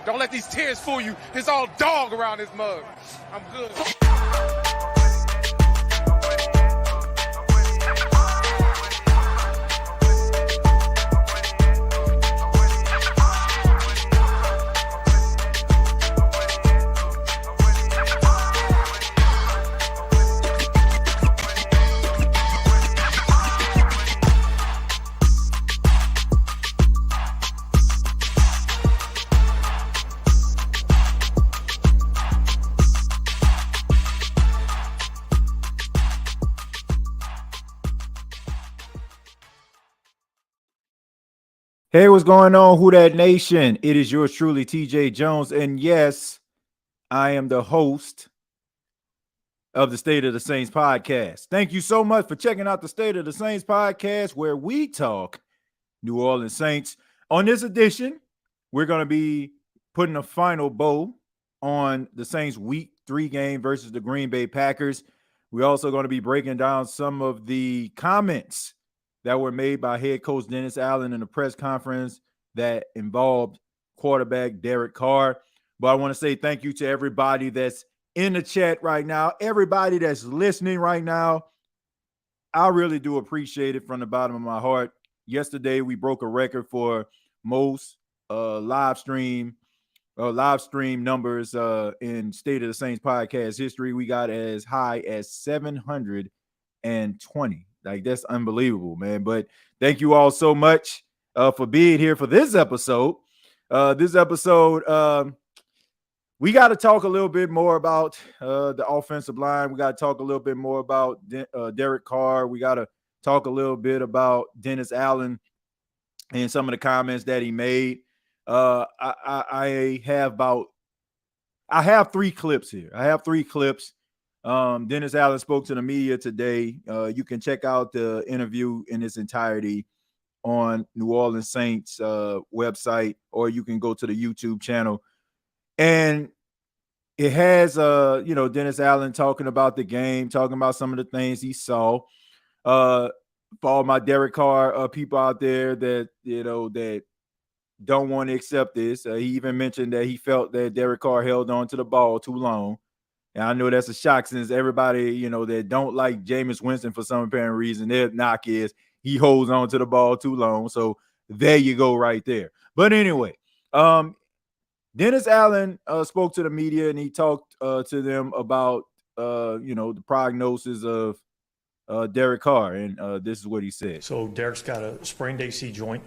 Don't let these tears fool you. There's all dog around this mug. I'm good. Hey, what's going on, Who Dat Nation? It is yours truly, TJ Jones. And yes, I am the host of the State of the Saints podcast. Thank you so much for checking out the State of the Saints podcast, where we talk New Orleans Saints. On this edition, we're going to be putting a final bow on the Saints Week 3 game versus the Green Bay Packers. We're also going to be breaking down some of the comments that were made by head coach Dennis Allen in a press conference that involved quarterback Derek Carr. But I want to say thank you to everybody that's in the chat right now, everybody that's listening right now. I really do appreciate it from the bottom of my heart. Yesterday, we broke a record for most live stream numbers in State of the Saints podcast history. We got as high as 720. Like, that's unbelievable, man. But thank you all so much for being here for this episode. We got to talk a little bit more about the offensive line. We got to talk a little bit more about Derek Carr. We got to talk a little bit about Dennis Allen and some of the comments that he made. I have 3 clips here. Dennis Allen spoke to the media today. You can check out the interview in its entirety on New Orleans Saints website, or you can go to the YouTube channel. And it has, Dennis Allen talking about the game, talking about some of the things he saw. For all my Derek Carr people out there that, that don't want to accept this. He even mentioned that he felt that Derek Carr held on to the ball too long. And I know that's a shock, since everybody, that don't like Jameis Winston for some apparent reason, their knock is he holds on to the ball too long. So there you go right there. But anyway, Dennis Allen spoke to the media, and he talked to them about, the prognosis of Derek Carr. And this is what he said. So Derek's got a sprained AC joint.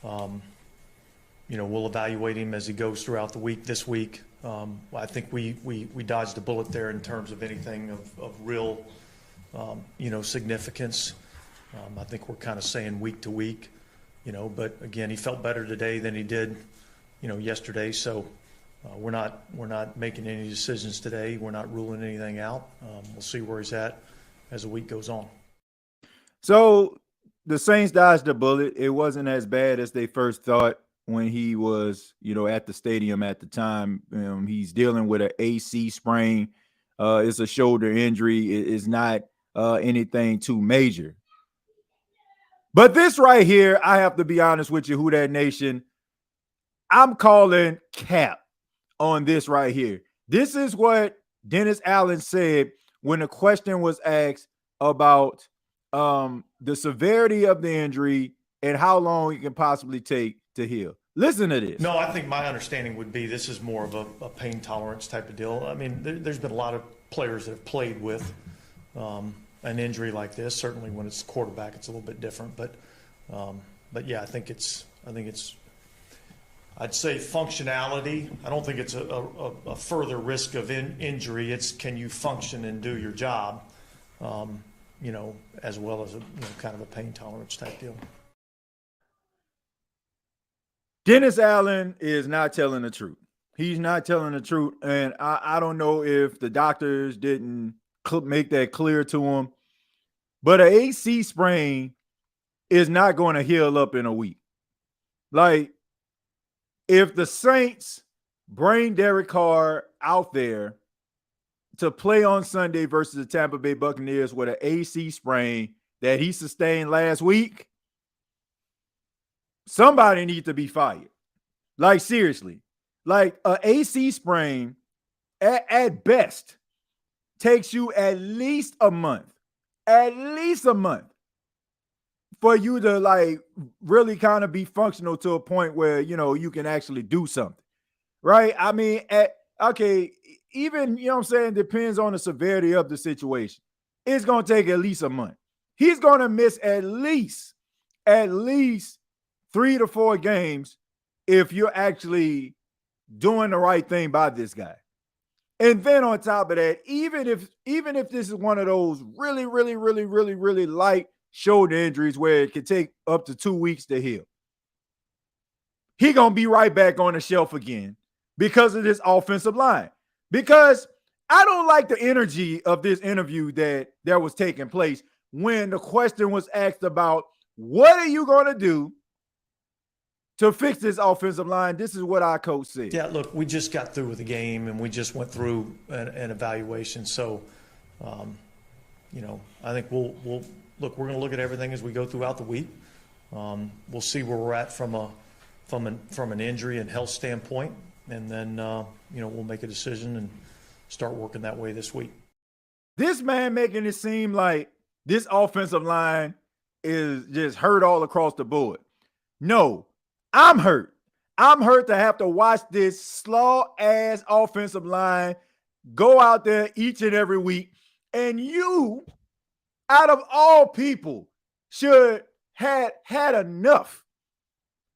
We'll evaluate him as he goes throughout the week this week. I think we dodged a bullet there in terms of anything of real, significance. I think we're kind of saying week to week, but again, he felt better today than he did, yesterday. So we're not making any decisions today. We're not ruling anything out. We'll see where he's at as the week goes on. So the Saints dodged a bullet. It wasn't as bad as they first thought when he was, at the stadium at the time. He's dealing with an AC sprain. It's a shoulder injury. It's not anything too major. But this right here, I have to be honest with you, Who Dat Nation, I'm calling cap on this right here. This is what Dennis Allen said when the question was asked about the severity of the injury and how long it can possibly take to heal. Listen to this. No, I think my understanding would be this is more of a pain tolerance type of deal. I mean, there's been a lot of players that have played with an injury like this. Certainly when it's quarterback, it's a little bit different. But yeah, I think it's I'd say functionality. I don't think it's a further risk of injury. It's, can you function and do your job, as well as kind of a pain tolerance type deal. Dennis Allen is not telling the truth. He's not telling the truth. And I don't know if the doctors didn't make that clear to him, but an AC sprain is not going to heal up in a week. Like, if the Saints bring Derek Carr out there to play on Sunday versus the Tampa Bay Buccaneers with an AC sprain that he sustained last week, somebody needs to be fired. Like, seriously. Like a AC sprain at best takes you at least a month for you to like really kind of be functional to a point where, you know, you can actually do something, right? I mean, even, you know what I'm saying, depends on the severity of the situation. It's going to take at least a month. He's going to miss at least 3 to 4 games if you're actually doing the right thing by this guy. And then on top of that, even if this is one of those really, really, really, really, really light shoulder injuries where it could take up to 2 weeks to heal, he gonna be right back on the shelf again because of this offensive line. Because I don't like the energy of this interview that was taking place when the question was asked about what are you gonna do to fix this offensive line. This is what our coach said. Yeah, look, we just got through with the game and we just went through an evaluation. So, you know, I think we'll look. We're going to look at everything as we go throughout the week. We'll see where we're at from an injury and health standpoint, and then you know, we'll make a decision and start working that way this week. This man making it seem like this offensive line is just hurt all across the board. No. I'm hurt. I'm hurt to have to watch this slaw-ass offensive line go out there each and every week. And you, out of all people, should have had enough.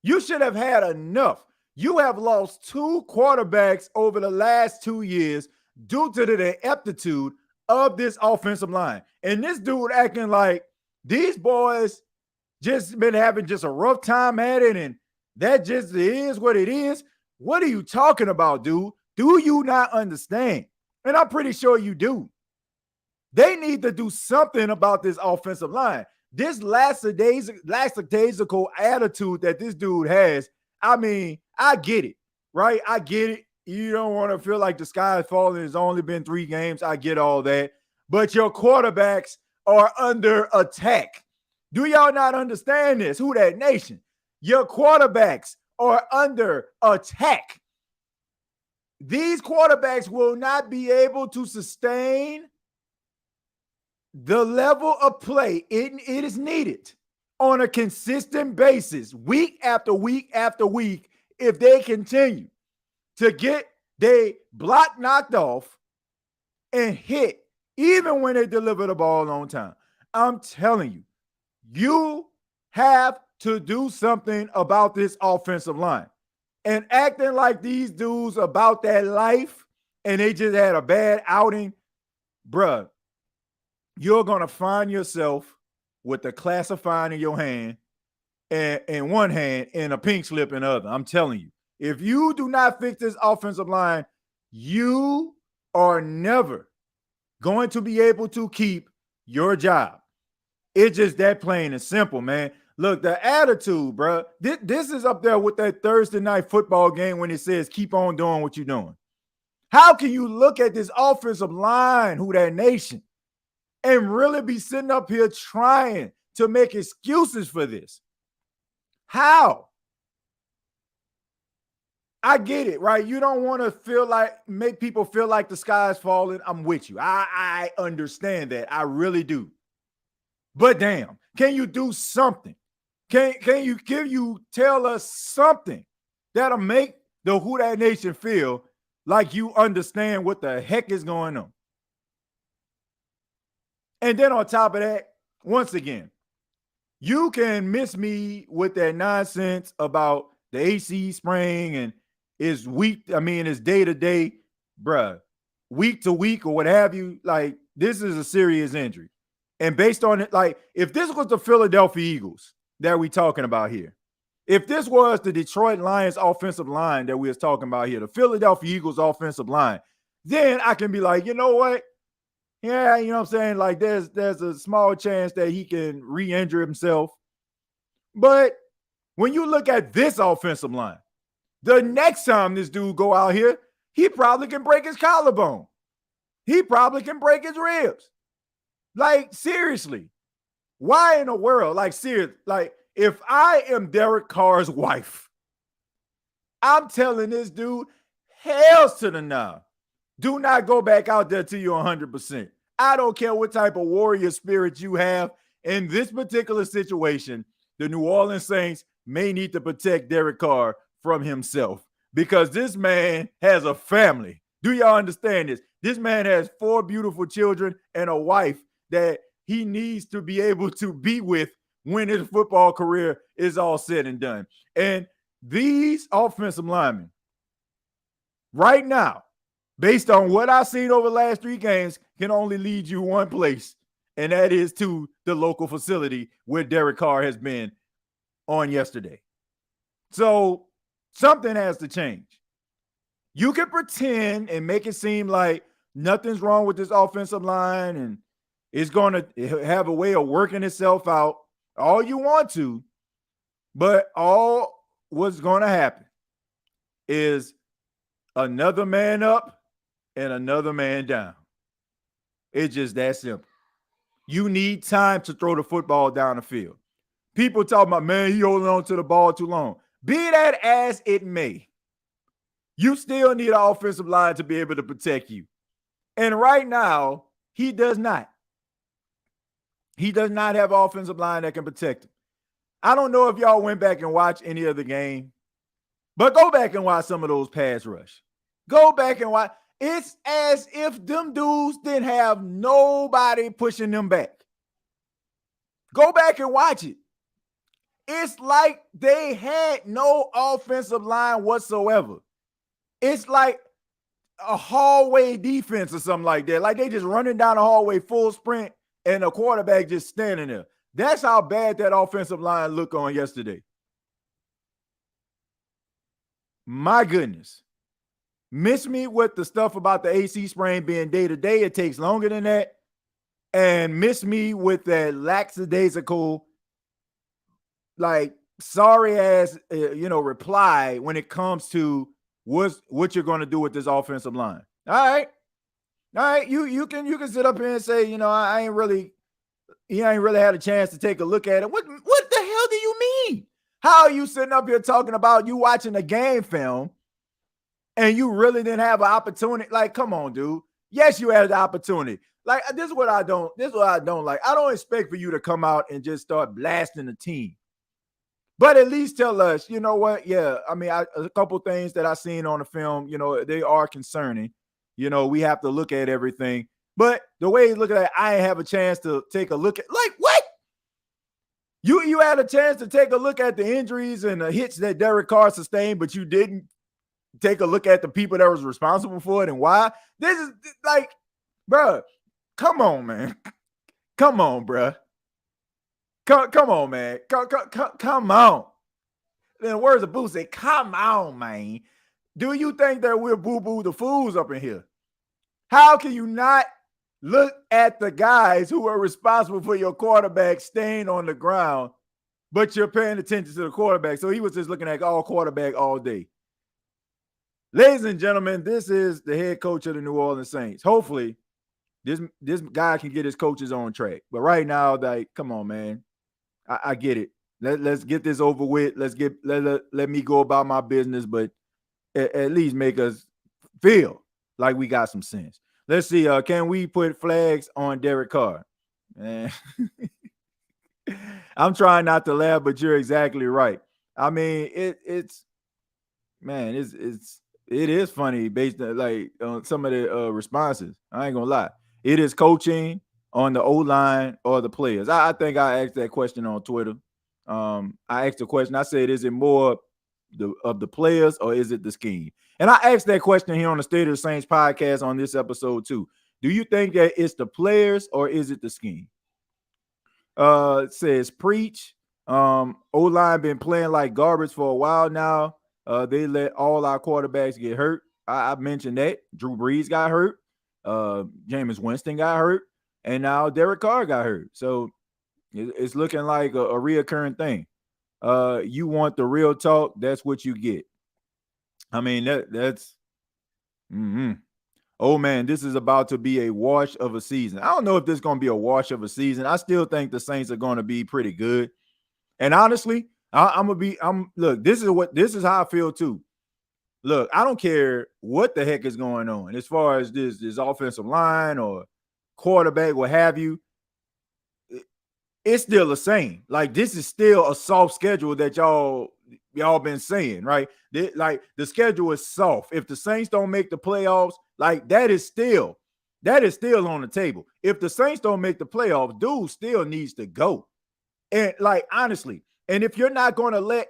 You should have had enough. You have lost 2 quarterbacks over the last 2 years due to the ineptitude of this offensive line. And this dude acting like these boys just been having just a rough time at it and that just is what it is. What are you talking about, dude? Do you not understand? And I'm pretty sure you do. They need to do something about this offensive line. This lackadaisical attitude that this dude has, I mean, I get it, right? I get it. You don't want to feel like the sky is falling. It's only been 3 games. I get all that. But your quarterbacks are under attack. Do y'all not understand this? Who that nation? Your quarterbacks are under attack. These quarterbacks will not be able to sustain the level of play it is needed on a consistent basis, week after week after week, if they continue to get their block knocked off and hit, even when they deliver the ball on time. I'm telling you, you have to do something about this offensive line. And acting like these dudes about that life and they just had a bad outing, bruh, you're going to find yourself with the classifying in your hand and in one hand and a pink slip in the other. I'm telling you, if you do not fix this offensive line, you are never going to be able to keep your job. It's just that plain and simple, man. Look, the attitude, bro. This is up there with that Thursday night football game when it says keep on doing what you're doing. How can you look at this offensive line, who that nation, and really be sitting up here trying to make excuses for this? How? I get it, right? You don't want to make people feel like the sky is falling. I'm with you. I understand that. I really do. But damn, can you do something? Can you tell us something that'll make the Who Dat Nation feel like you understand what the heck is going on? And then on top of that, once again, you can miss me with that nonsense about the AC sprain and it's it's day to day, bruh, week to week or what have you. Like, this is a serious injury. And based on it, like, if this was the Philadelphia Eagles that we're talking about here, if this was the Detroit Lions offensive line that we was talking about here, the Philadelphia Eagles offensive line, then I can be like, you know what? Yeah, you know what I'm saying? Like, there's a small chance that he can re-injure himself. But when you look at this offensive line, the next time this dude go out here, he probably can break his collarbone. He probably can break his ribs. Like, seriously, why in the world? Like, seriously, like, if I am Derek Carr's wife, I'm telling this dude, hells to the no. Do not go back out there till you're 100%. I don't care what type of warrior spirit you have. In this particular situation, the New Orleans Saints may need to protect Derek Carr from himself because this man has a family. Do y'all understand this? This man has 4 beautiful children and a wife that he needs to be able to be with when his football career is all said and done. And these offensive linemen, right now, based on what I've seen over the last 3 games, can only lead you one place, and that is to the local facility where Derek Carr has been on yesterday. So something has to change. You can pretend and make it seem like nothing's wrong with this offensive line and it's going to have a way of working itself out all you want to, but all what's going to happen is another man up and another man down. It's just that simple. You need time to throw the football down the field. People talking about, man, he holding on to the ball too long. Be that as it may, you still need an offensive line to be able to protect you. And right now, he does not. He does not have an offensive line that can protect him. I don't know if y'all went back and watched any of the game, but go back and watch some of those pass rush. Go back and watch. It's as if them dudes didn't have nobody pushing them back. Go back and watch it. It's like they had no offensive line whatsoever. It's like a hallway defense or something like that. Like they just running down the hallway full sprint and the quarterback just standing there. That's how bad that offensive line looked on yesterday. My goodness. Miss me with the stuff about the AC sprain being day-to-day. It takes longer than that. And miss me with that lackadaisical, like, sorry-ass, reply when it comes to what you're going to do with this offensive line. All right. You can sit up here and say, he ain't really had a chance to take a look at it. What the hell do you mean? How are you sitting up here talking about you watching a game film and you really didn't have an opportunity? Like, come on, dude. Yes, you had the opportunity. Like, this is what I don't like. I don't expect for you to come out and just start blasting the team. But at least tell us, you know what? Yeah, I mean, a couple things that I seen on the film, they are concerning. We have to look at everything. But the way you look at it, I ain't have a chance to take a look at, like, what? You had a chance to take a look at the injuries and the hits that Derek Carr sustained, but you didn't take a look at the people that was responsible for it and why. This is like, bro, come on, man. Come on, bro. Come on, man. Come on. In the words of Boo say, come on, man. Do you think that we're boo-boo the fools up in here? How can you not look at the guys who are responsible for your quarterback staying on the ground, but you're paying attention to the quarterback? So he was just looking at all quarterback all day. Ladies and gentlemen, this is the head coach of the New Orleans Saints. Hopefully, this guy can get his coaches on track. But right now, like, come on, man. I get it. Let's get this over with. Let me go about my business, but at least make us feel like we got some sense. Let's see. Can we put flags on Derek Carr? Man. I'm trying not to laugh, but you're exactly right. I mean, it is funny based on like some of the responses. I ain't gonna lie. It is coaching on the O-line or the players. I think I asked that question on Twitter. I asked the question. I said, is it more of the players or is it the scheme? And I asked that question here on the State of the Saints podcast on this episode too. Do you think that it's the players or is it the scheme? It says preach. O-line been playing like garbage for a while now. They let all our quarterbacks get hurt. I mentioned that. Drew Brees got hurt. Jameis Winston got hurt. And now Derek Carr got hurt. So it's looking like a reoccurring thing. You want the real talk, that's what you get. I mean, that's oh man, this is about to be a wash of a season. I don't know if this is going to be a wash of a season. I still think the Saints are going to be pretty good. And honestly, look, this is how I feel too. look, I don't care what the heck is going on as far as this offensive line or quarterback, what have you. It's still the same. Like, this is still a soft schedule that y'all been saying, right? Like, the schedule is soft. If the Saints don't make the playoffs, like, that is still on the table. If the Saints don't make the playoffs, dude still needs to go. And like, honestly, and if you're not going to let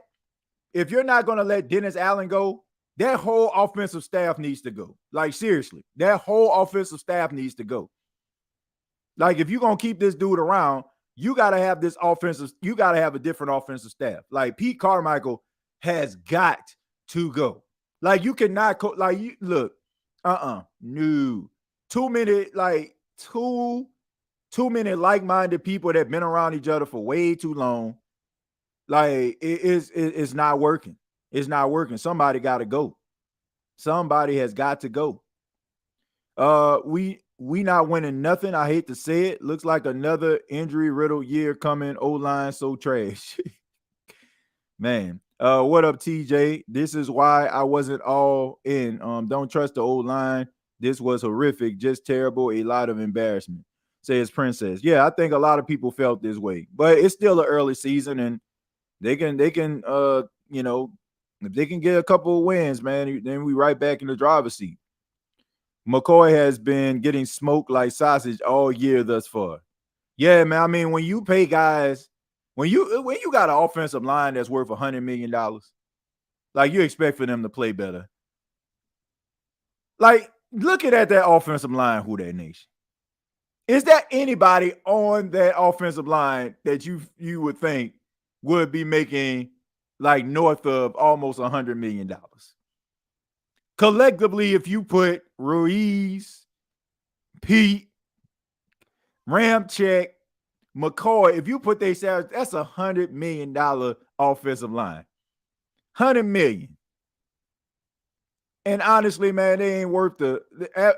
Dennis Allen go, that whole offensive staff needs to go. Like, seriously, that whole offensive staff needs to go. Like, if you're going to keep this dude around, you got to have a different offensive staff. Like, Pete Carmichael has got to go. Like, you cannot no. Too many like-minded people that have been around each other for way too long. Like, it's not working. It's not working. Somebody got to go. Somebody has got to go. We not winning nothing. I hate to say it. Looks like another injury-riddled year coming. O-line so trash. Man. What up, TJ? This is why I wasn't all in. Don't trust the O-line. This was horrific. Just terrible. A lot of embarrassment. Says Princess. Yeah, I think a lot of people felt this way. But it's still an early season, and they can if they can get a couple of wins, man, then we right back in the driver's seat. McCoy has been getting smoked like sausage all year thus far. Yeah, man. I mean, when you pay guys, when you got an offensive line that's worth $100 million, like, you expect for them to play better. Like, looking at that offensive line, Who Dat Nation. Is there anybody on that offensive line that you would think would be making like north of almost $100 million? Collectively, if you put Ruiz, Pete, Ramczyk, McCoy, if you put their salaries, that's $100 million offensive line. $100 million. And honestly, man, they ain't worth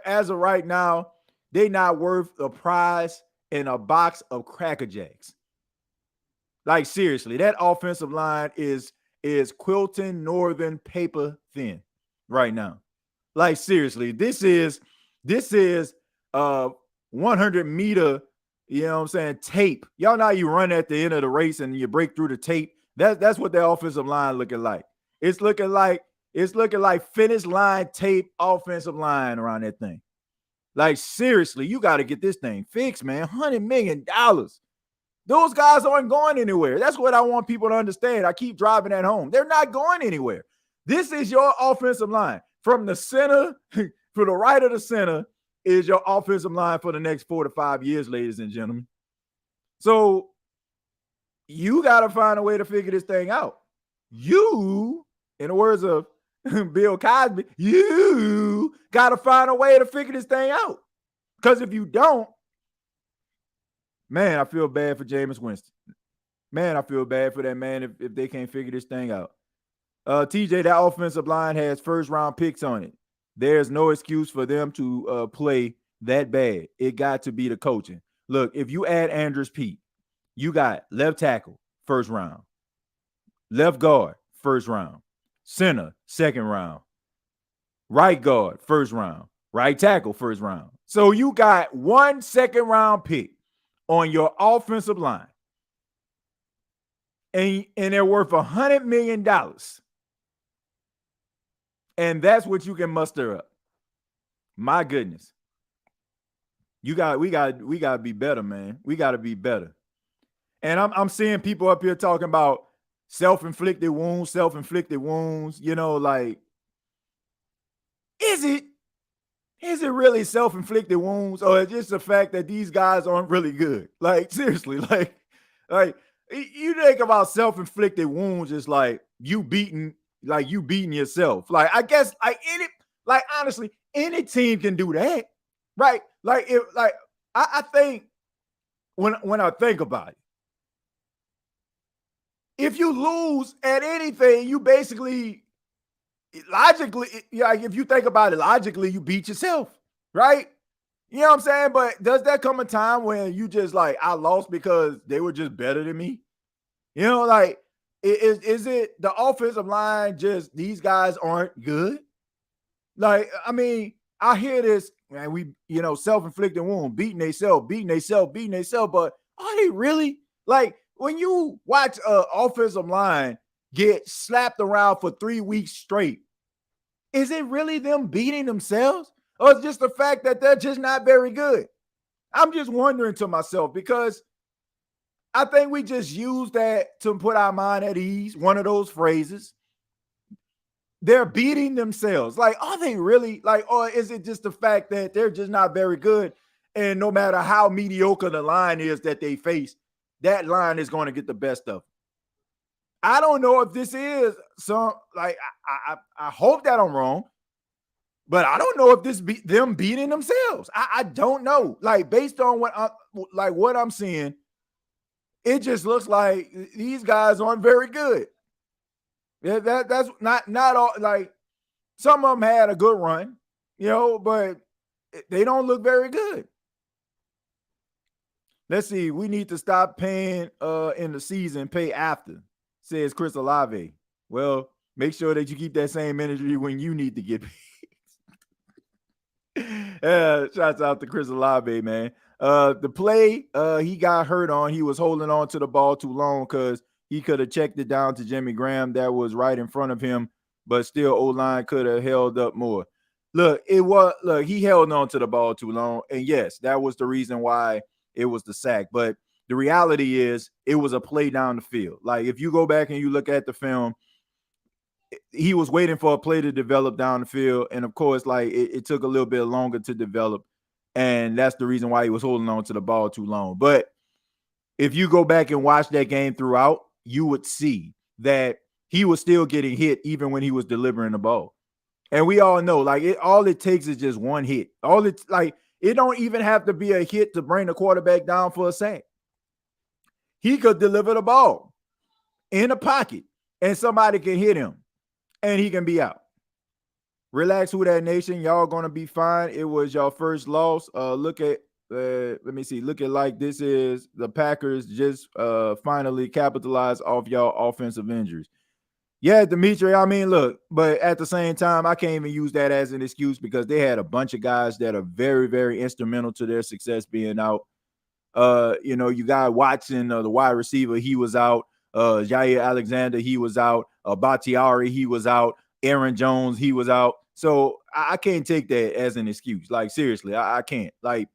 as of right now, they not worth a prize in a box of Cracker Jacks. Like, seriously, that offensive line is Quilton Northern paper thin right now. Like, seriously, this is 100 meter, you know what I'm saying, tape. Y'all know you run at the end of the race and you break through the tape. That's what the offensive line looking like. It's looking like finish line tape offensive line around that thing. Like, seriously, you got to get this thing fixed, man. $100 million. Those guys aren't going anywhere. That's what I want people to understand. I keep driving that home. They're not going anywhere. This is your offensive line. From the center to the right of the center is your offensive line for the next 4 to 5 years, ladies and gentlemen. So you got to find a way to figure this thing out. You, in the words of Bill Cosby, you got to find a way to figure this thing out. Because if you don't, man, I feel bad for Jameis Winston. Man, I feel bad for that man if they can't figure this thing out. TJ, that offensive line has first-round picks on it. There's no excuse for them to play that bad. It got to be the coaching. Look, if you add Andrus Peat, you got left tackle, first round. Left guard, first round. Center, second round. Right guard, first round. Right tackle, first round. So you got 1 second-round pick on your offensive line. And they're worth $100 million. And that's what you can muster up. My goodness. We got to be better, man. We got to be better. And I'm seeing people up here talking about self-inflicted wounds. You know, like, is it really self-inflicted wounds, or is it just the fact that these guys aren't really good? Like, seriously, like you think about self-inflicted wounds, it's like you beating yourself. Like, I guess, honestly, any team can do that, right? Like, I think when I think about it, if you lose at anything, you basically, logically, like, if you think about it logically, you beat yourself, right? You know what I'm saying? But does that come a time when you just like, I lost because they were just better than me? You know, like, Is it the offensive line just these guys aren't good? Like, I mean, I hear this, man, we, self-inflicted wound, beating themselves, but are they really? Like, when you watch an offensive line get slapped around for 3 weeks straight, is it really them beating themselves? Or it's just the fact that they're just not very good? I'm just wondering to myself, because I think we just use that to put our mind at ease, one of those phrases. They're beating themselves. Like, are they really? Like, or is it just the fact that they're just not very good? And no matter how mediocre the line is that they face, that line is going to get the best of them. I don't know if this is some, like, I hope that I'm wrong, but I don't know if this be them beating themselves. I don't know. Like, based on what I'm seeing, it just looks like these guys aren't very good. Yeah, that's not all. Like, some of them had a good run, but they don't look very good. Let's see. We need to stop paying in the season, pay after, says Chris Olave. Well, make sure that you keep that same energy when you need to get paid. Shouts out to Chris Olave, man. The play he got hurt on, he was holding on to the ball too long because he could have checked it down to Jimmy Graham that was right in front of him, but still O-line could have held up more. Look, he held on to the ball too long, and yes, that was the reason why it was the sack. But the reality is it was a play down the field. Like, if you go back and you look at the film, he was waiting for a play to develop down the field, and of course, like, it took a little bit longer to develop, and that's the reason why he was holding on to the ball too long. But if you go back and watch that game throughout, you would see that he was still getting hit even when he was delivering the ball. And we all know, like, all it takes is just one hit. It don't even have to be a hit to bring the quarterback down for a sack. He could deliver the ball in a pocket and somebody can hit him and he can be out. Relax, Who Dat Nation. Y'all gonna be fine. It was your first loss. Let me see. Look at like this is the Packers just finally capitalized off y'all offensive injuries. Yeah, Dimitri, I mean, look, but at the same time, I can't even use that as an excuse because they had a bunch of guys that are very, very instrumental to their success being out. You got Watson, the wide receiver, he was out. Jair Alexander, he was out. Bakhtiari, he was out. Aaron Jones, he was out. So I can't take that as an excuse. Like, seriously, I can't. Like,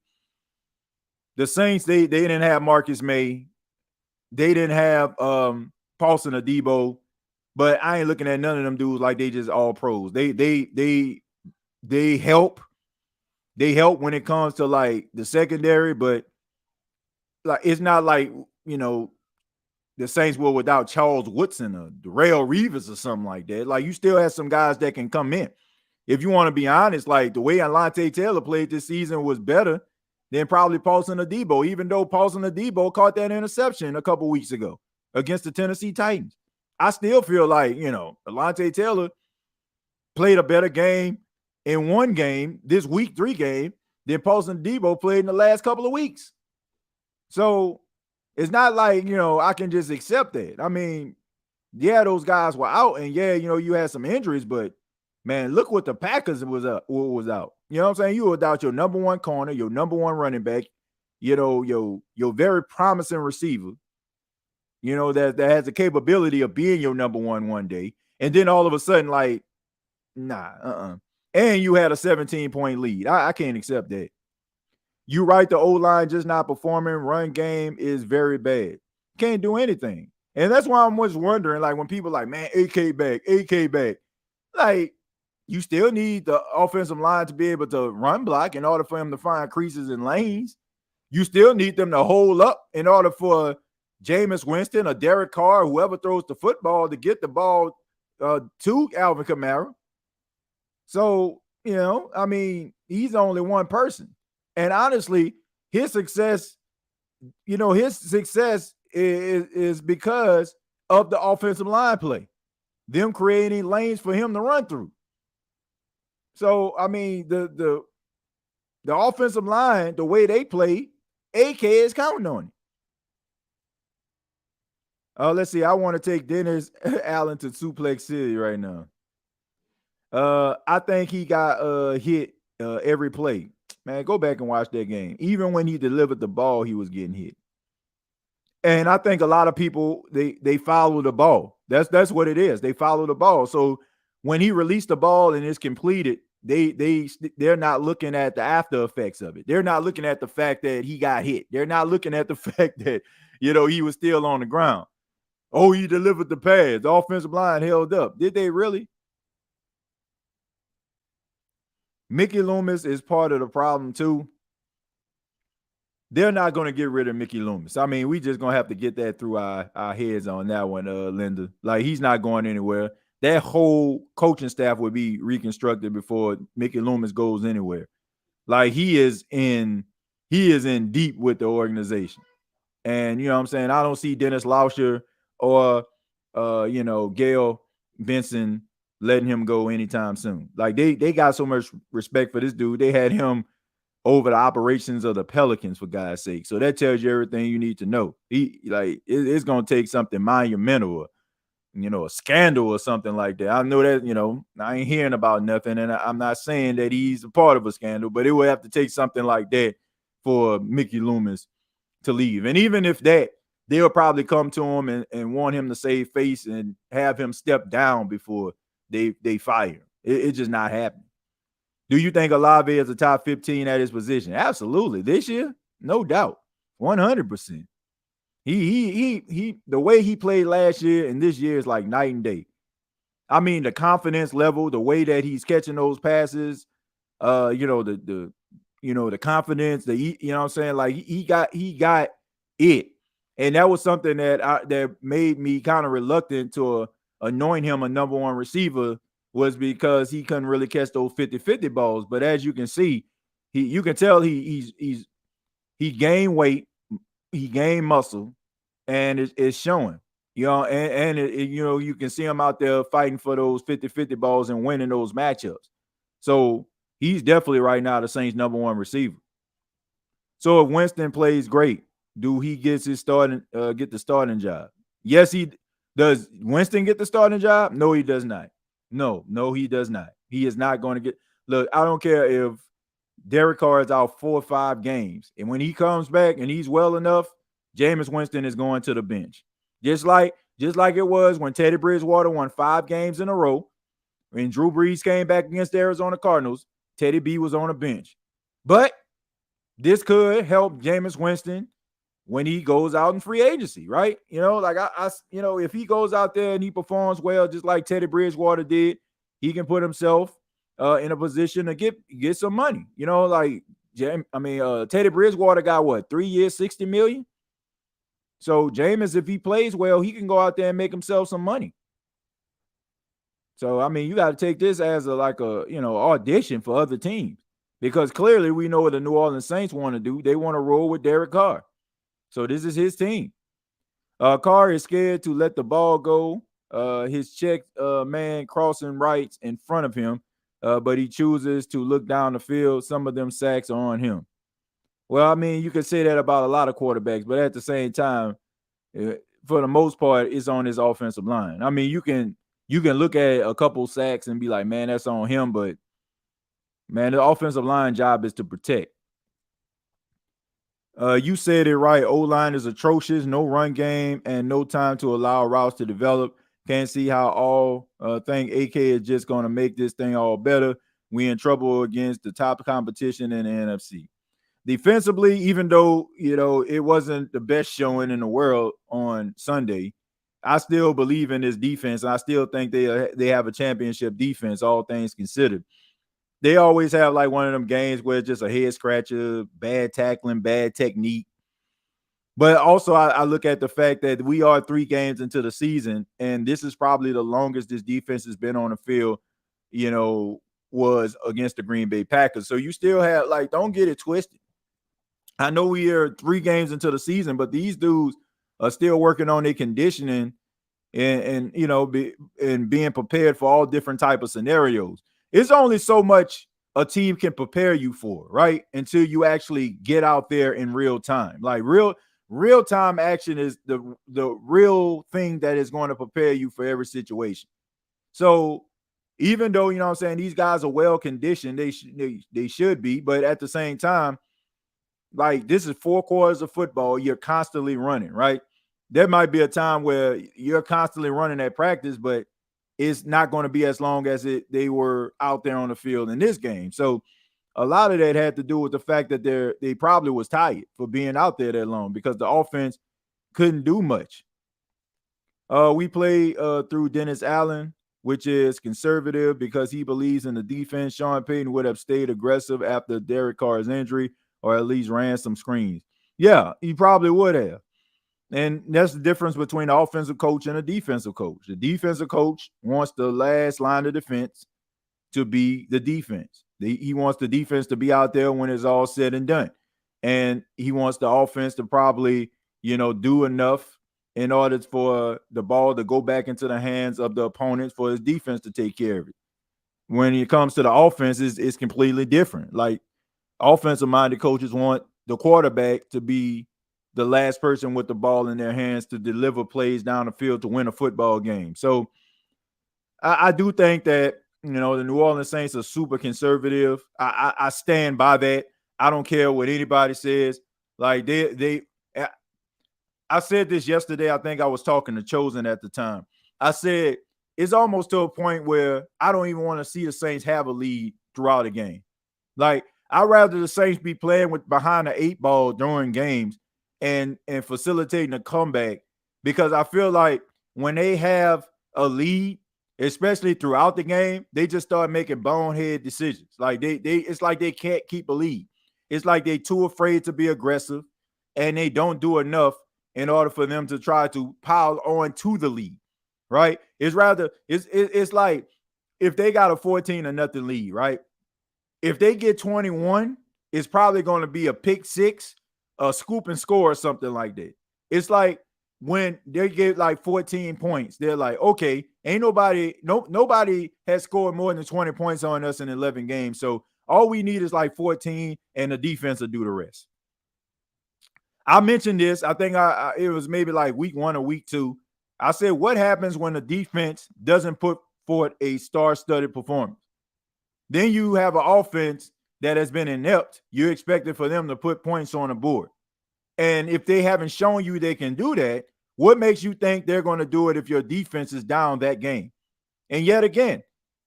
the Saints, they didn't have Marcus May. They didn't have Paulson Adebo, but I ain't looking at none of them dudes like they just all pros. They help. They help when it comes to like the secondary, but like it's not like, the Saints were without Charles Woodson or Darrelle Reeves or something like that. Like, you still have some guys that can come in. If you want to be honest, like the way Alontae Taylor played this season was better than probably Paulson Adebo, even though Paulson Adebo caught that interception a couple weeks ago against the Tennessee Titans. I still feel like, Alontae Taylor played a better game in one game, this week 3 game, than Paulson Adebo played in the last couple of weeks. So it's not like, I can just accept that. I mean, yeah, those guys were out, and yeah, you had some injuries, but man, look what the Packers was out. You know what I'm saying? You were without your number one corner, your number one running back, your very promising receiver, that has the capability of being your number one day. And then all of a sudden, like, nah, And you had a 17-point lead. I can't accept that. You right, the O-line just not performing. Run game is very bad. Can't do anything. And that's why I'm just wondering, like, when people like, man, AK back. Like, you still need the offensive line to be able to run block in order for him to find creases and lanes. You still need them to hold up in order for Jameis Winston or Derek Carr, whoever throws the football, to get the ball to Alvin Kamara. So, I mean, he's only one person. And honestly, his success is because of the offensive line play, them creating lanes for him to run through. So, I mean, the offensive line, the way they play, AK is counting on it. Let's see. I want to take Dennis Allen to Suplex City right now. I think he got hit every play. Man, go back and watch that game. Even when he delivered the ball, he was getting hit. And I think a lot of people they follow the ball. That's what it is. They follow the ball. So when he released the ball and it's completed, they're not looking at the after effects of it. They're not looking at the fact that he got hit. They're not looking at the fact that he was still on the ground. Oh, he delivered the pass. The offensive line held up. Did they really? Mickey Loomis is part of the problem too. They're not going to get rid of Mickey Loomis. I mean, we just going to have to get that through our heads on that one, Linda. Like, he's not going anywhere. That whole coaching staff would be reconstructed before Mickey Loomis goes anywhere. Like, he is in deep with the organization. And, you know what I'm saying? I don't see Dennis Lauscher or, Gail Benson letting him go anytime soon. Like, they got so much respect for this dude. They had him over the operations of the Pelicans, for God's sake. So that tells you everything you need to know. It's going to take something monumental, a scandal or something like that. I know that, I ain't hearing about nothing, and I'm not saying that he's a part of a scandal, but it would have to take something like that for Mickey Loomis to leave. And even if that, they'll probably come to him and want him to save face and have him step down before they fire him. It's just not happening. Do you think Olave is a top 15 at his position? Absolutely. This year, no doubt, 100%. He the way he played last year and this year is like night and day. I mean, the confidence level, the way that he's catching those passes, the confidence, you know what I'm saying? Like he got it. And that was something that made me kind of reluctant to anoint him a number one receiver, was because he couldn't really catch those 50-50 balls. But as you can see, you can tell he gained weight, he gained muscle, and it's showing. And you can see him out there fighting for those 50-50 balls and winning those matchups. So he's definitely right now the Saints' number one receiver. So if Winston plays great, do he get the starting job? Yes, he does. Winston get the starting job? No, he does not. No, he does not. He is not going to get. Look, I don't care if Derek Carr is out 4 or 5 games, and when he comes back and he's well enough, Jameis Winston is going to the bench. Just like it was when Teddy Bridgewater won 5 games in a row. When Drew Brees came back against the Arizona Cardinals, Teddy B was on the bench. But this could help Jameis Winston when he goes out in free agency, right? If he goes out there and he performs well, just like Teddy Bridgewater did, he can put himself in a position to get some money. Teddy Bridgewater got what, 3 years, $60 million? So Jameis, if he plays well, he can go out there and make himself some money. So, I mean, you got to take this as a audition for other teams, because clearly we know what the New Orleans Saints want to do. They want to roll with Derek Carr. So this is his team. Carr is scared to let the ball go. His check man crossing rights in front of him, but he chooses to look down the field. Some of them sacks are on him. Well, I mean, you could say that about a lot of quarterbacks, but at the same time, for the most part, it's on his offensive line. I mean, you can look at a couple sacks and be like, man, that's on him, but man, the offensive line job is to protect. You said it right. O-line is atrocious. No run game and no time to allow routes to develop. Can't see how all think AK is just going to make this thing all better. We in trouble against the top competition in the NFC. Defensively, even though, it wasn't the best showing in the world on Sunday, I still believe in this defense. I still think they have a championship defense, all things considered. They always have like one of them games where it's just a head scratcher, bad tackling, bad technique. But also I look at the fact that we are 3 games into the season, and this is probably the longest this defense has been on the field, was against the Green Bay Packers. So you still have, don't get it twisted. I know we are 3 games into the season, but these dudes are still working on their conditioning and being prepared for all different type of scenarios. It's only so much a team can prepare you for, right? Until you actually get out there in real time. Like Real-time action is the real thing that is going to prepare you for every situation. So even though, you know what I'm saying, these guys are well conditioned, they should be, but at the same time, like, this is 4 quarters of football, you're constantly running, right? There might be a time where you're constantly running at practice, but it's not going to be as long as they were out there on the field in this game. So a lot of that had to do with the fact that they probably was tired for being out there that long because the offense couldn't do much. We played through Dennis Allen, which is conservative because he believes in the defense. Sean Payton would have stayed aggressive after Derek Carr's injury, or at least ran some screens. Yeah, he probably would have. And that's the difference between the offensive coach and a defensive coach. The defensive coach wants the last line of defense to be the defense. He wants the defense to be out there when it's all said and done. And he wants the offense to probably, do enough in order for the ball to go back into the hands of the opponents for his defense to take care of it. When it comes to the offense, it's completely different. Like, offensive-minded coaches want the quarterback to be the last person with the ball in their hands to deliver plays down the field to win a football game. So I do think that, the New Orleans Saints are super conservative. I stand by that. I don't care what anybody says. Like, I said this yesterday. I think I was talking to Chosen at the time. I said it's almost to a point where I don't even want to see the Saints have a lead throughout the game. Like, I'd rather the Saints be playing with behind the 8 ball during games and facilitating a comeback, because I feel like when they have a lead, especially throughout the game, they just start making bonehead decisions. Like it's like they can't keep a lead. It's like they're too afraid to be aggressive, and they don't do enough in order for them to try to pile on to the lead. Right? It's like if they got a 14-0 lead, right? If they get 21, it's probably going to be a pick six, a scoop and score, or something like that. It's like when they get like 14 points, they're like, okay, nobody has scored more than 20 points on us in 11 games. So all we need is like 14, and the defense will do the rest. I mentioned this. I think it was maybe like week 1 or week 2. I said, what happens when the defense doesn't put forth a star-studded performance? Then you have an offense that has been inept. You're expected for them to put points on the board. And if they haven't shown you they can do that, what makes you think they're going to do it if your defense is down that game? And yet again,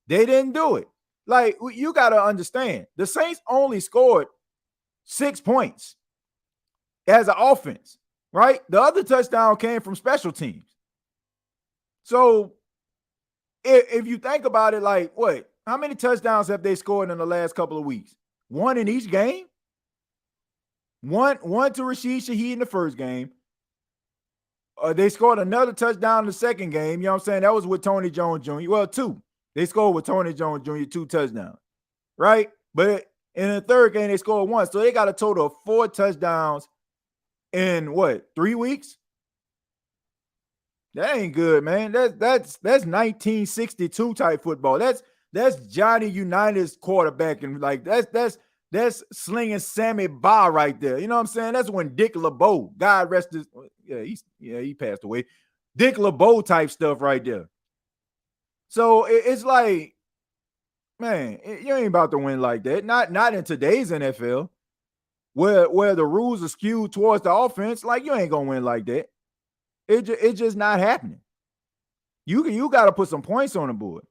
they didn't do it. Like, you got to understand, the Saints only scored 6 points as an offense, right? The other touchdown came from special teams. So if you think about it, like, what? How many touchdowns have they scored in the last couple of weeks? 1 in each game? One to Rashid Shaheed in the first game. They scored another touchdown in the second game. You know what I'm saying? That was with Tony Jones Jr. Well, 2. They scored with Tony Jones Jr. 2 touchdowns, right? But in the third game, they scored 1. So they got a total of 4 touchdowns in 3 weeks? That ain't good, man. That's 1962 type football. That's Johnny Unitas quarterback, and like that's slinging Sammy Baugh right there. You know what I'm saying? That's when Dick LeBeau, God rest his, he passed away. Dick LeBeau type stuff right there. So it's like, man, you ain't about to win like that. Not in today's NFL, where the rules are skewed towards the offense. Like, you ain't gonna win like that. It's just not happening. You got to put some points on the board.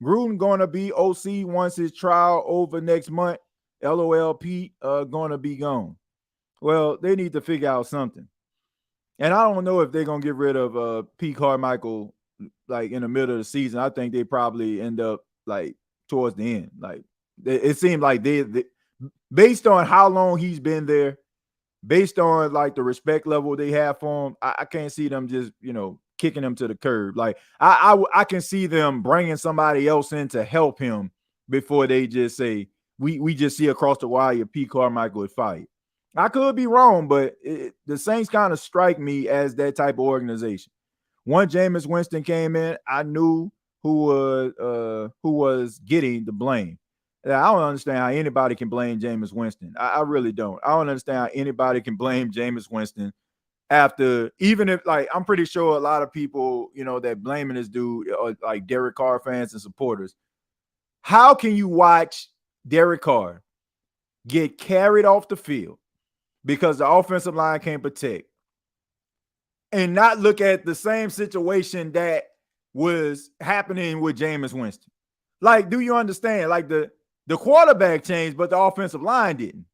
Gruden going to be OC once his trial over next month. LOL Pete going to be gone. Well, they need to figure out something. And I don't know if they're going to get rid of Pete Carmichael like in the middle of the season. I think they probably end up like towards the end. Like, it seemed like they based on how long he's been there, based on like the respect level they have for him, I can't see them just, kicking him to the curb. Like, I can see them bringing somebody else in to help him before they just say, we just see across the wire Pete Carmichael is fired. I could be wrong, but the Saints kind of strike me as that type of organization. When Jameis Winston came in, I knew who was getting the blame. I don't understand how anybody can blame Jameis Winston. I really don't. I don't understand how anybody can blame Jameis Winston after, even if, like, I'm pretty sure a lot of people, that blaming this dude are like Derek Carr fans and supporters. How can you watch Derek Carr get carried off the field because the offensive line can't protect and not look at the same situation that was happening with Jameis Winston? Like, do you understand? Like, the quarterback changed, but the offensive line didn't.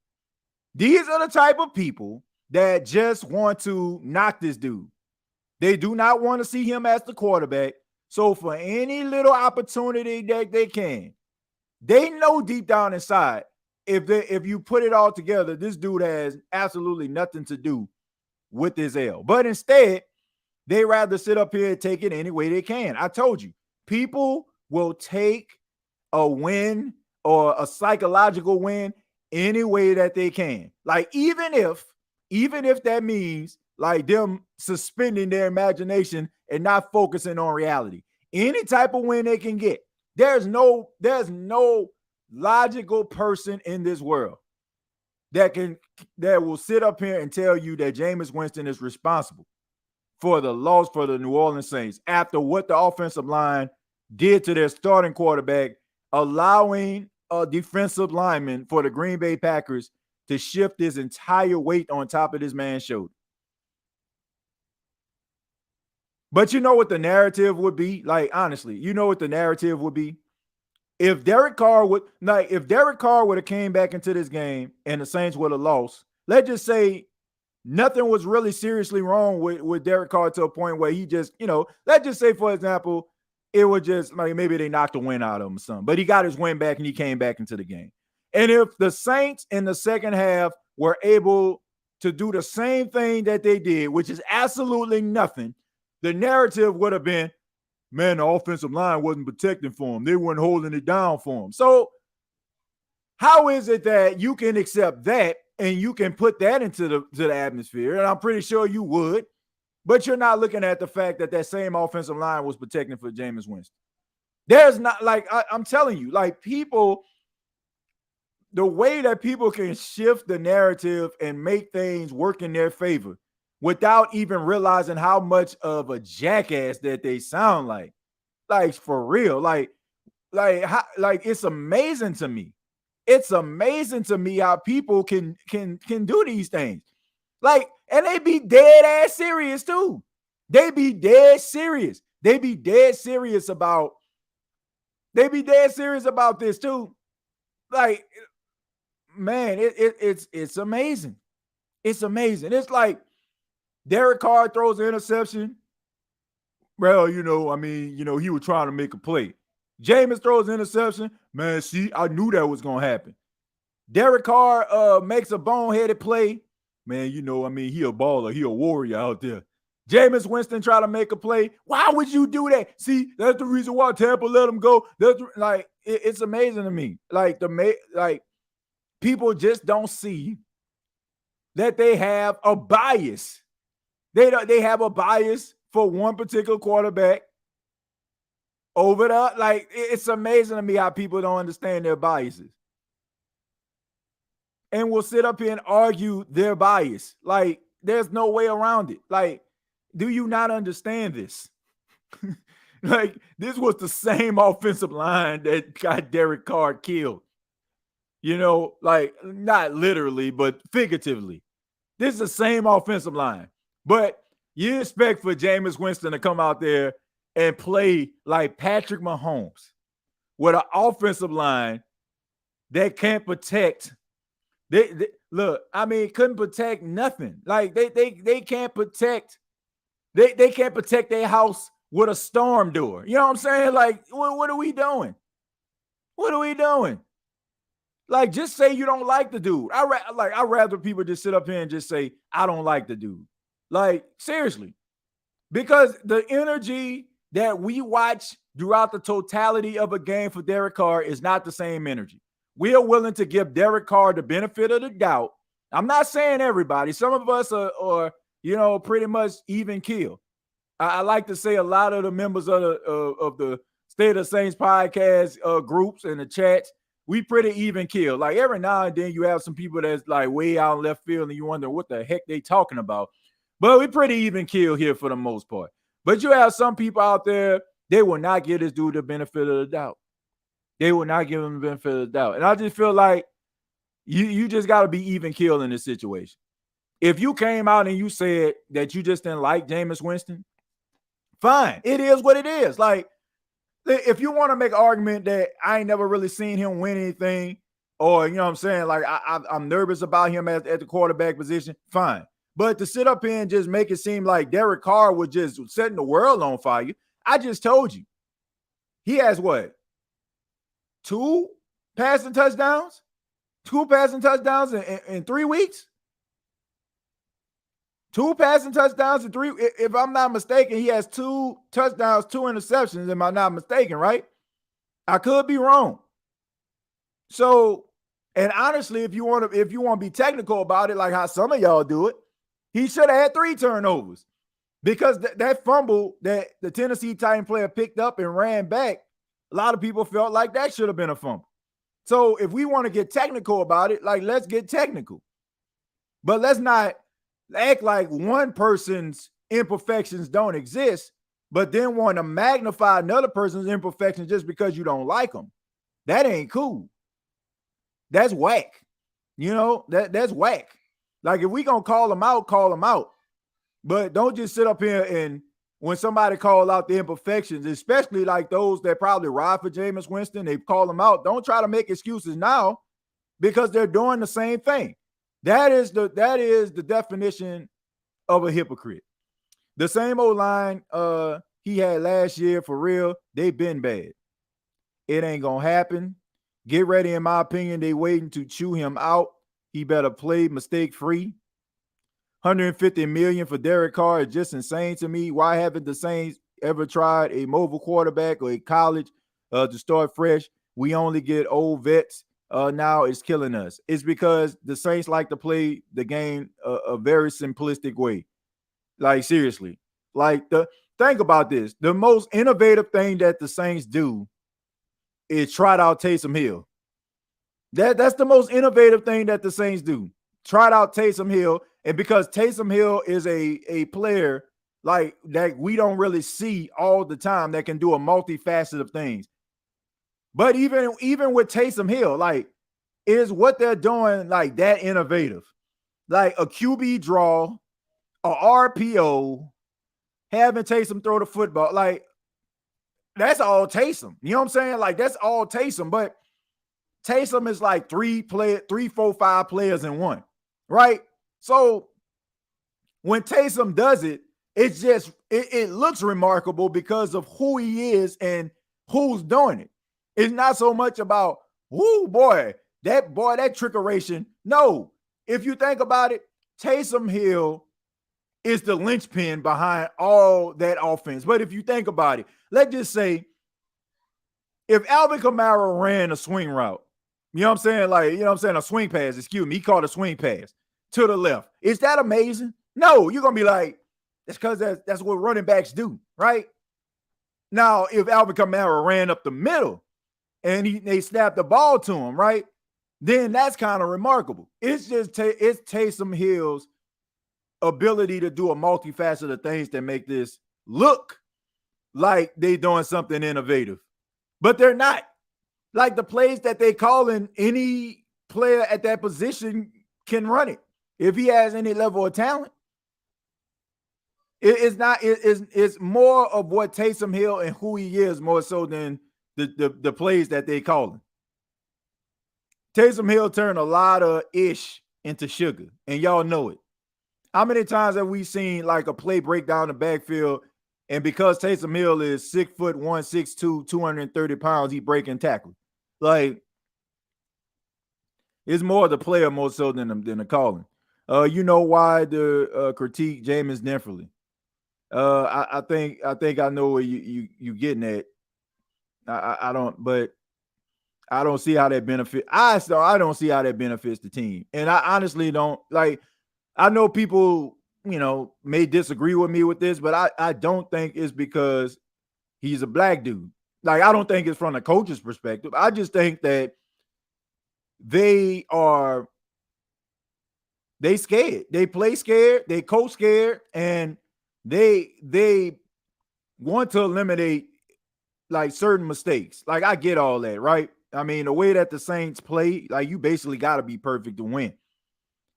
These are the type of people that just want to knock this dude. They do not want to see him as the quarterback. So for any little opportunity that they can, they know deep down inside, if you put it all together, this dude has absolutely nothing to do with this L. But instead, they rather sit up here and take it any way they can. I told you, people will take a win or a psychological win any way that they can. Like, even if that means like them suspending their imagination and not focusing on reality. Any type of win they can get. There's no logical person in this world that will sit up here and tell you that Jameis Winston is responsible for the loss for the New Orleans Saints after what the offensive line did to their starting quarterback, allowing a defensive lineman for the Green Bay Packers to shift his entire weight on top of this man's shoulder. But you know what the narrative would be? Like, honestly, you know what the narrative would be? If Derek Carr would have came back into this game and the Saints would have lost, let's just say nothing was really seriously wrong with Derek Carr to a point where he just, let's just say, for example, it was just like maybe they knocked a win out of him or something, but he got his win back and he came back into the game. And if the Saints in the second half were able to do the same thing that they did, which is absolutely nothing, the narrative would have been, man, the offensive line wasn't protecting for him. They weren't holding it down for him. So how is it that you can accept that and you can put that into the atmosphere? And I'm pretty sure you would, but you're not looking at the fact that same offensive line was protecting for Jameis Winston. There's not, like, I'm telling you, like, people, the way that people can shift the narrative and make things work in their favor without even realizing how much of a jackass that they sound like for real, like it's amazing to me. It's amazing to me how people can do these things. Like, and they be dead ass serious too. They be dead serious. They be dead serious about this too. Like, man, it's amazing. It's amazing. It's like Derek Carr throws an interception. Well, he was trying to make a play. Jameis throws an interception. Man, see, I knew that was going to happen. Derek Carr makes a boneheaded play. Man, he a baller. He a warrior out there. Jameis Winston try to make a play. Why would you do that? See, that's the reason why Tampa let him go. It's amazing to me. Like, people just don't see that they have a bias. They have a bias for one particular quarterback over the, like, it's amazing to me how people don't understand their biases and will sit up here and argue their bias. Like, there's no way around it. Like, do you not understand this? Like, this was the same offensive line that got Derek Carr killed. Like, not literally, but figuratively. This is the same offensive line. But you expect for Jameis Winston to come out there and play like Patrick Mahomes with an offensive line that can't protect. Couldn't protect nothing. Like, they can't protect. They can't protect their house with a storm door. You know what I'm saying? Like, what are we doing? What are we doing? Like, just say you don't like the dude. I'd rather people just sit up here and just say, I don't like the dude. Like, seriously. Because the energy that we watch throughout the totality of a game for Derek Carr is not the same energy. We are willing to give Derek Carr the benefit of the doubt. I'm not saying everybody. Some of us are pretty much even keel. I like to say a lot of the members of the State of Saints podcast groups and the chats we pretty even kill. Like every now and then you have some people that's like way out in left field and you wonder what the heck they talking about. But we pretty even kill here for the most part. But you have some people out there, they will not give this dude the benefit of the doubt. They will not give him the benefit of the doubt. And I just feel like you just got to be even kill in this situation. If you came out and you said that you just didn't like Jameis Winston, fine. It is what it is. Like, if you want to make an argument that I ain't never really seen him win anything, or, you know what I'm saying, like I'm nervous about him at the quarterback position, fine. But to sit up here and just make it seem like Derek Carr was just setting the world on fire, I just told you. He has what? 2 passing touchdowns? 2 passing touchdowns in 3 weeks? 2 passing touchdowns in 3. If I'm not mistaken, he has 2 touchdowns, 2 interceptions. Am I not mistaken, right? I could be wrong. So, and honestly, if you want to be technical about it, like how some of y'all do it, he should have had 3 turnovers because that fumble that the Tennessee Titan player picked up and ran back, a lot of people felt like that should have been a fumble. So if we want to get technical about it, like let's get technical. But let's not act like one person's imperfections don't exist, but then want to magnify another person's imperfections just because you don't like them. That ain't cool. That's whack. You know, that's whack. Like if we gonna call them out, call them out. But don't just sit up here and when somebody call out the imperfections, especially like those that probably ride for Jameis Winston, they call them out. Don't try to make excuses now because they're doing the same thing. That is the definition of a hypocrite. The same old line he had last year, for real, they've been bad. It ain't gonna happen. Get ready, in my opinion. They waiting to chew him out. He better play mistake-free. $150 million for Derek Carr is just insane to me. Why haven't the Saints ever tried a mobile quarterback or a college to start fresh? We only get old vets. Now it's killing us. It's because the Saints like to play the game a very simplistic way. Like, seriously. Like, think about this. The most innovative thing that the Saints do is trot out Taysom Hill. That's the most innovative thing that the Saints do. Trot out Taysom Hill. And because Taysom Hill is a player like that we don't really see all the time that can do a multifaceted of things. But even with Taysom Hill, like, is what they're doing like that innovative? Like a QB draw, a RPO, having Taysom throw the football. Like, that's all Taysom. You know what I'm saying? Like, that's all Taysom. But Taysom is like 3, 4, 5 players in one, right? So when Taysom does it, it's just it looks remarkable because of who he is and who's doing it. It's not so much about, that trickeration. No, if you think about it, Taysom Hill is the linchpin behind all that offense. But if you think about it, let's just say if Alvin Kamara ran a swing route, you know what I'm saying? Like, you know what I'm saying? A swing pass, excuse me. He called a swing pass to the left. Is that amazing? No, you're going to be like, it's because that's what running backs do, right? Now, if Alvin Kamara ran up the middle and they snapped the ball to him, right? Then that's kind of remarkable. It's just it's Taysom Hill's ability to do a multifaceted of things that make this look like they doing something innovative. But they're not. Like the plays that they call in, any player at that position can run it if he has any level of talent. It's more of what Taysom Hill and who he is more so than the plays that they call him. Taysom Hill turned a lot of ish into sugar, and y'all know it. How many times have we seen like a play break down the backfield, and because Taysom Hill is 6'1", 6'2", 230 pounds, he breaking tackle? Like, it's more the player more so than the calling. You know why the critique Jameis differently? I think I know where you getting at. I don't see how that benefit. I don't see how that benefits the team, and I honestly don't. Like, I know people, may disagree with me with this, but I don't think it's because he's a black dude. Like, I don't think it's from the coach's perspective. I just think that they scared. They play scared, they coach scared, and they want to eliminate like certain mistakes. Like, I get all that, right? I mean, the way that the Saints play, like, you basically got to be perfect to win.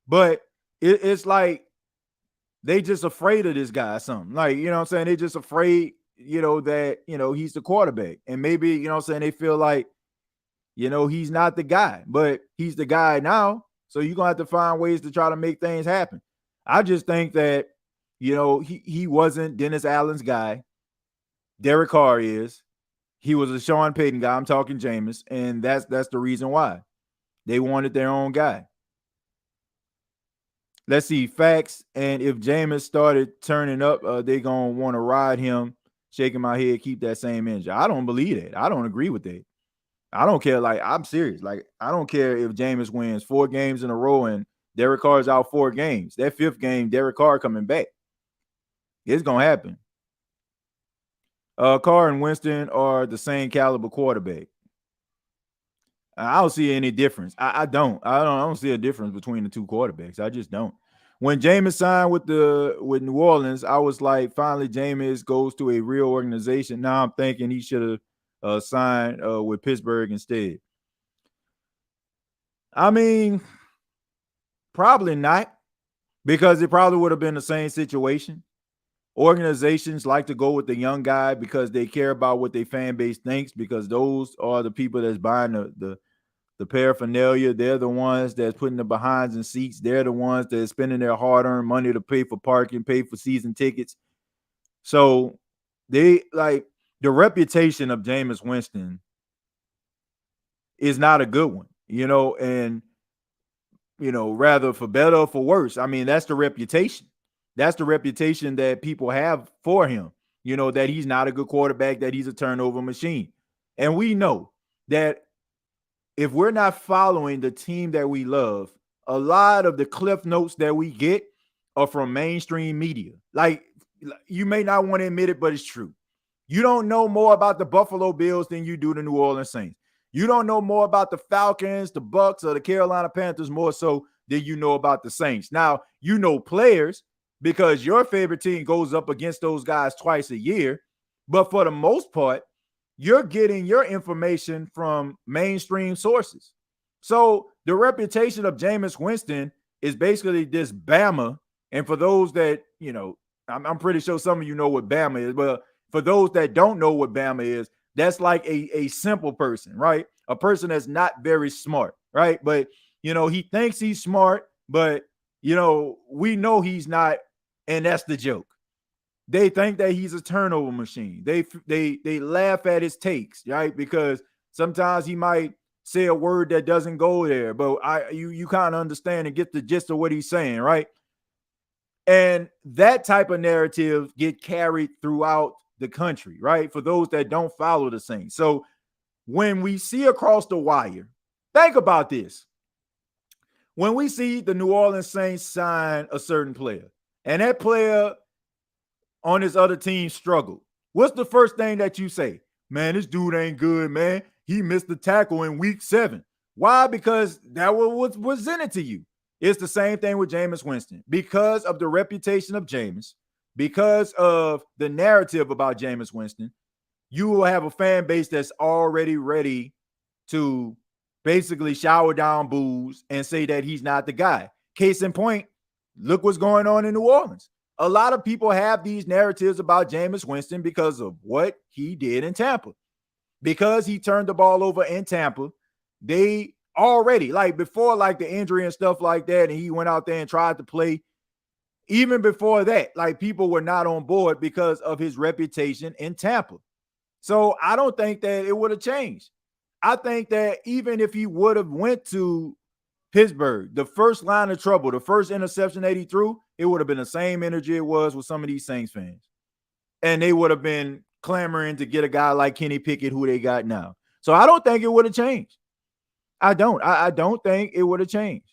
But it's like they just afraid of this guy or something. Like, you know what I'm saying? They just afraid, that, he's the quarterback. And maybe, you know what I'm saying, they feel like, he's not the guy, but he's the guy now. So you're going to have to find ways to try to make things happen. I just think that, he wasn't Dennis Allen's guy. Derek Carr is. He was a Sean Payton guy. I'm talking Jameis, and that's the reason why. They wanted their own guy. Let's see, facts. And if Jameis started turning up, they going to want to ride him. Shaking my head, keep that same energy. I don't believe that. I don't agree with that. I don't care. Like, I'm serious. Like, I don't care if Jameis wins 4 games in a row and Derek Carr's out 4 games. That 5th game, Derek Carr coming back. It's going to happen. Carr and Winston are the same caliber quarterback. I don't see any difference. I don't see a difference between the two quarterbacks. I just don't. When Jameis signed with New Orleans, I was like, finally, Jameis goes to a real organization. Now I'm thinking he should have signed with Pittsburgh instead. I mean, probably not, because it probably would have been the same situation. Organizations like to go with the young guy because they care about what their fan base thinks, because those are the people that's buying the paraphernalia. They're the ones that's putting the behinds in seats. They're the ones that's spending their hard-earned money to pay for parking, pay for season tickets. So they like the reputation of Jameis Winston is not a good one, and rather for better or for worse. I mean, that's the reputation. That's the reputation that people have for him, that he's not a good quarterback, that he's a turnover machine. And we know that if we're not following the team that we love, a lot of the cliff notes that we get are from mainstream media. Like, you may not want to admit it, but it's true. You don't know more about the Buffalo Bills than you do the New Orleans Saints. You don't know more about the Falcons, the Bucks, or the Carolina Panthers more so than you know about the Saints. Now, you know players because your favorite team goes up against those guys twice a year. But for the most part, you're getting your information from mainstream sources. So the reputation of Jameis Winston is basically this Bama. And for those that, I'm pretty sure some of you know what Bama is, but for those that don't know what Bama is, that's like a simple person, right? A person that's not very smart, right? But, he thinks he's smart, but, we know he's not. And that's the joke. They think that he's a turnover machine. They laugh at his takes, right? Because sometimes he might say a word that doesn't go there, but you kind of understand and get the gist of what he's saying, right? And that type of narrative get carried throughout the country, right? For those that don't follow the Saints. So when we see across the wire, think about this. When we see the New Orleans Saints sign a certain player, and that player on his other team struggled, what's the first thing that you say? Man, this dude ain't good, man. He missed the tackle in week 7. Why? Because that was presented to you. It's the same thing with Jameis Winston. Because of the reputation of Jameis, because of the narrative about Jameis Winston, you will have a fan base that's already ready to basically shower down boos and say that he's not the guy. Case in point, look what's going on in New Orleans. A lot of people have these narratives about Jameis Winston because of what he did in Tampa. Because he turned the ball over in Tampa, they already, like before, like the injury and stuff like that, and he went out there and tried to play. Even before that, like people were not on board because of his reputation in Tampa. So I don't think that it would have changed. I think that even if he would have went to Pittsburgh, the first line of trouble, the first interception that he threw, it would have been the same energy it was with some of these Saints fans. And they would have been clamoring to get a guy like Kenny Pickett, who they got now. So I don't think it would have changed. I don't think it would have changed.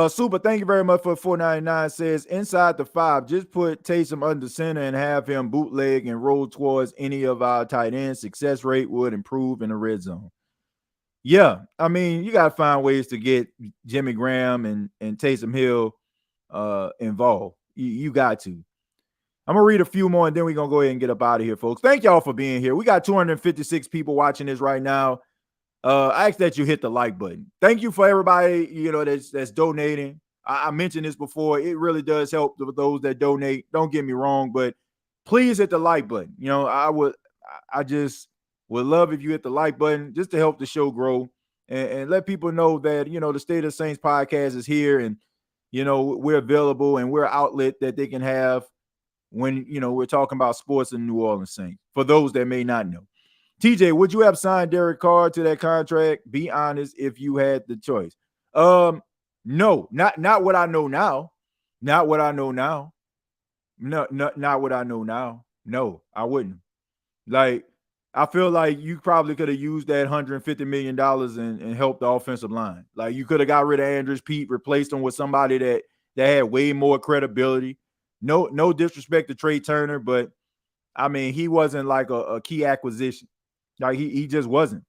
Super, thank you very much for $4.99. Says inside the 5, just put Taysom under center and have him bootleg and roll towards any of our tight ends. Success rate would improve in the red zone. Yeah, I mean, you gotta find ways to get Jimmy Graham and Taysom Hill involved. You got to. I'm gonna read a few more and then we're gonna go ahead and get up out of here, folks. Thank y'all for being here. We got 256 people watching this right now. I ask that you hit the like button. Thank you for everybody, that's donating. I mentioned this before. It really does help those that donate. Don't get me wrong, but please hit the like button. I just would love if you hit the like button just to help the show grow and let people know that, the State of the Saints podcast is here and, we're available and we're an outlet that they can have when, we're talking about sports in New Orleans Saints. For those that may not know. TJ, would you have signed Derek Carr to that contract? Be honest if you had the choice. No, not what I know now. Not what I know now. No, not what I know now. No, I wouldn't. Like, I feel like you probably could have used that $150 million and helped the offensive line. Like, you could have got rid of Andrews Pete, replaced him with somebody that had way more credibility. No disrespect to Trey Turner, but I mean, he wasn't like a key acquisition. Like, he just wasn't.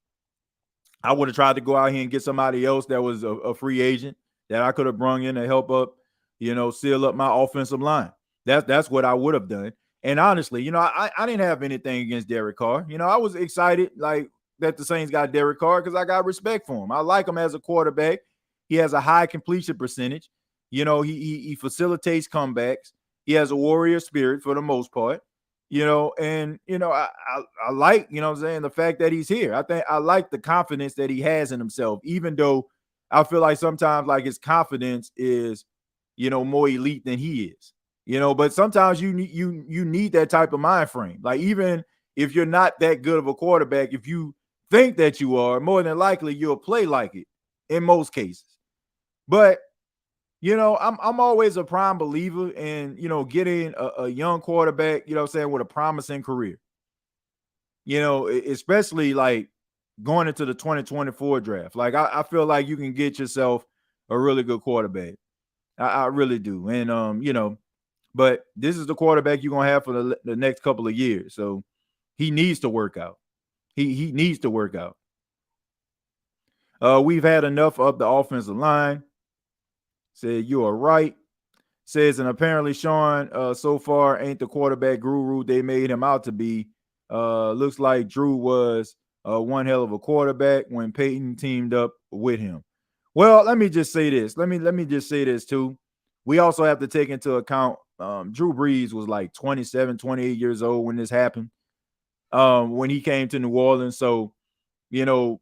I would have tried to go out here and get somebody else that was a free agent that I could have brung in to help up, seal up my offensive line. That's what I would have done. And honestly, I didn't have anything against Derek Carr. I was excited like that the Saints got Derek Carr because I got respect for him. I like him as a quarterback. He has a high completion percentage. He facilitates comebacks. He has a warrior spirit for the most part. I like, the fact that he's here. I like the confidence that he has in himself, even though I feel like sometimes like his confidence is, more elite than he is, but sometimes you need that type of mind frame. Like, even if you're not that good of a quarterback, if you think that you are, more than likely you'll play like it in most cases. But I'm always a prime believer in, getting a young quarterback, with a promising career. Especially like going into the 2024 draft. Like, I feel like you can get yourself a really good quarterback. I really do. And, but this is the quarterback you're going to have for the next couple of years. So he needs to work out. He needs to work out. We've had enough of the offensive line. Said you are right. Says, and apparently Sean so far ain't the quarterback guru they made him out to be. Looks like Drew was one hell of a quarterback when Peyton teamed up with him. Well, let me just say this. Let me just say this too. We also have to take into account Drew Brees was like 27, 28 years old when this happened. When he came to New Orleans. So, you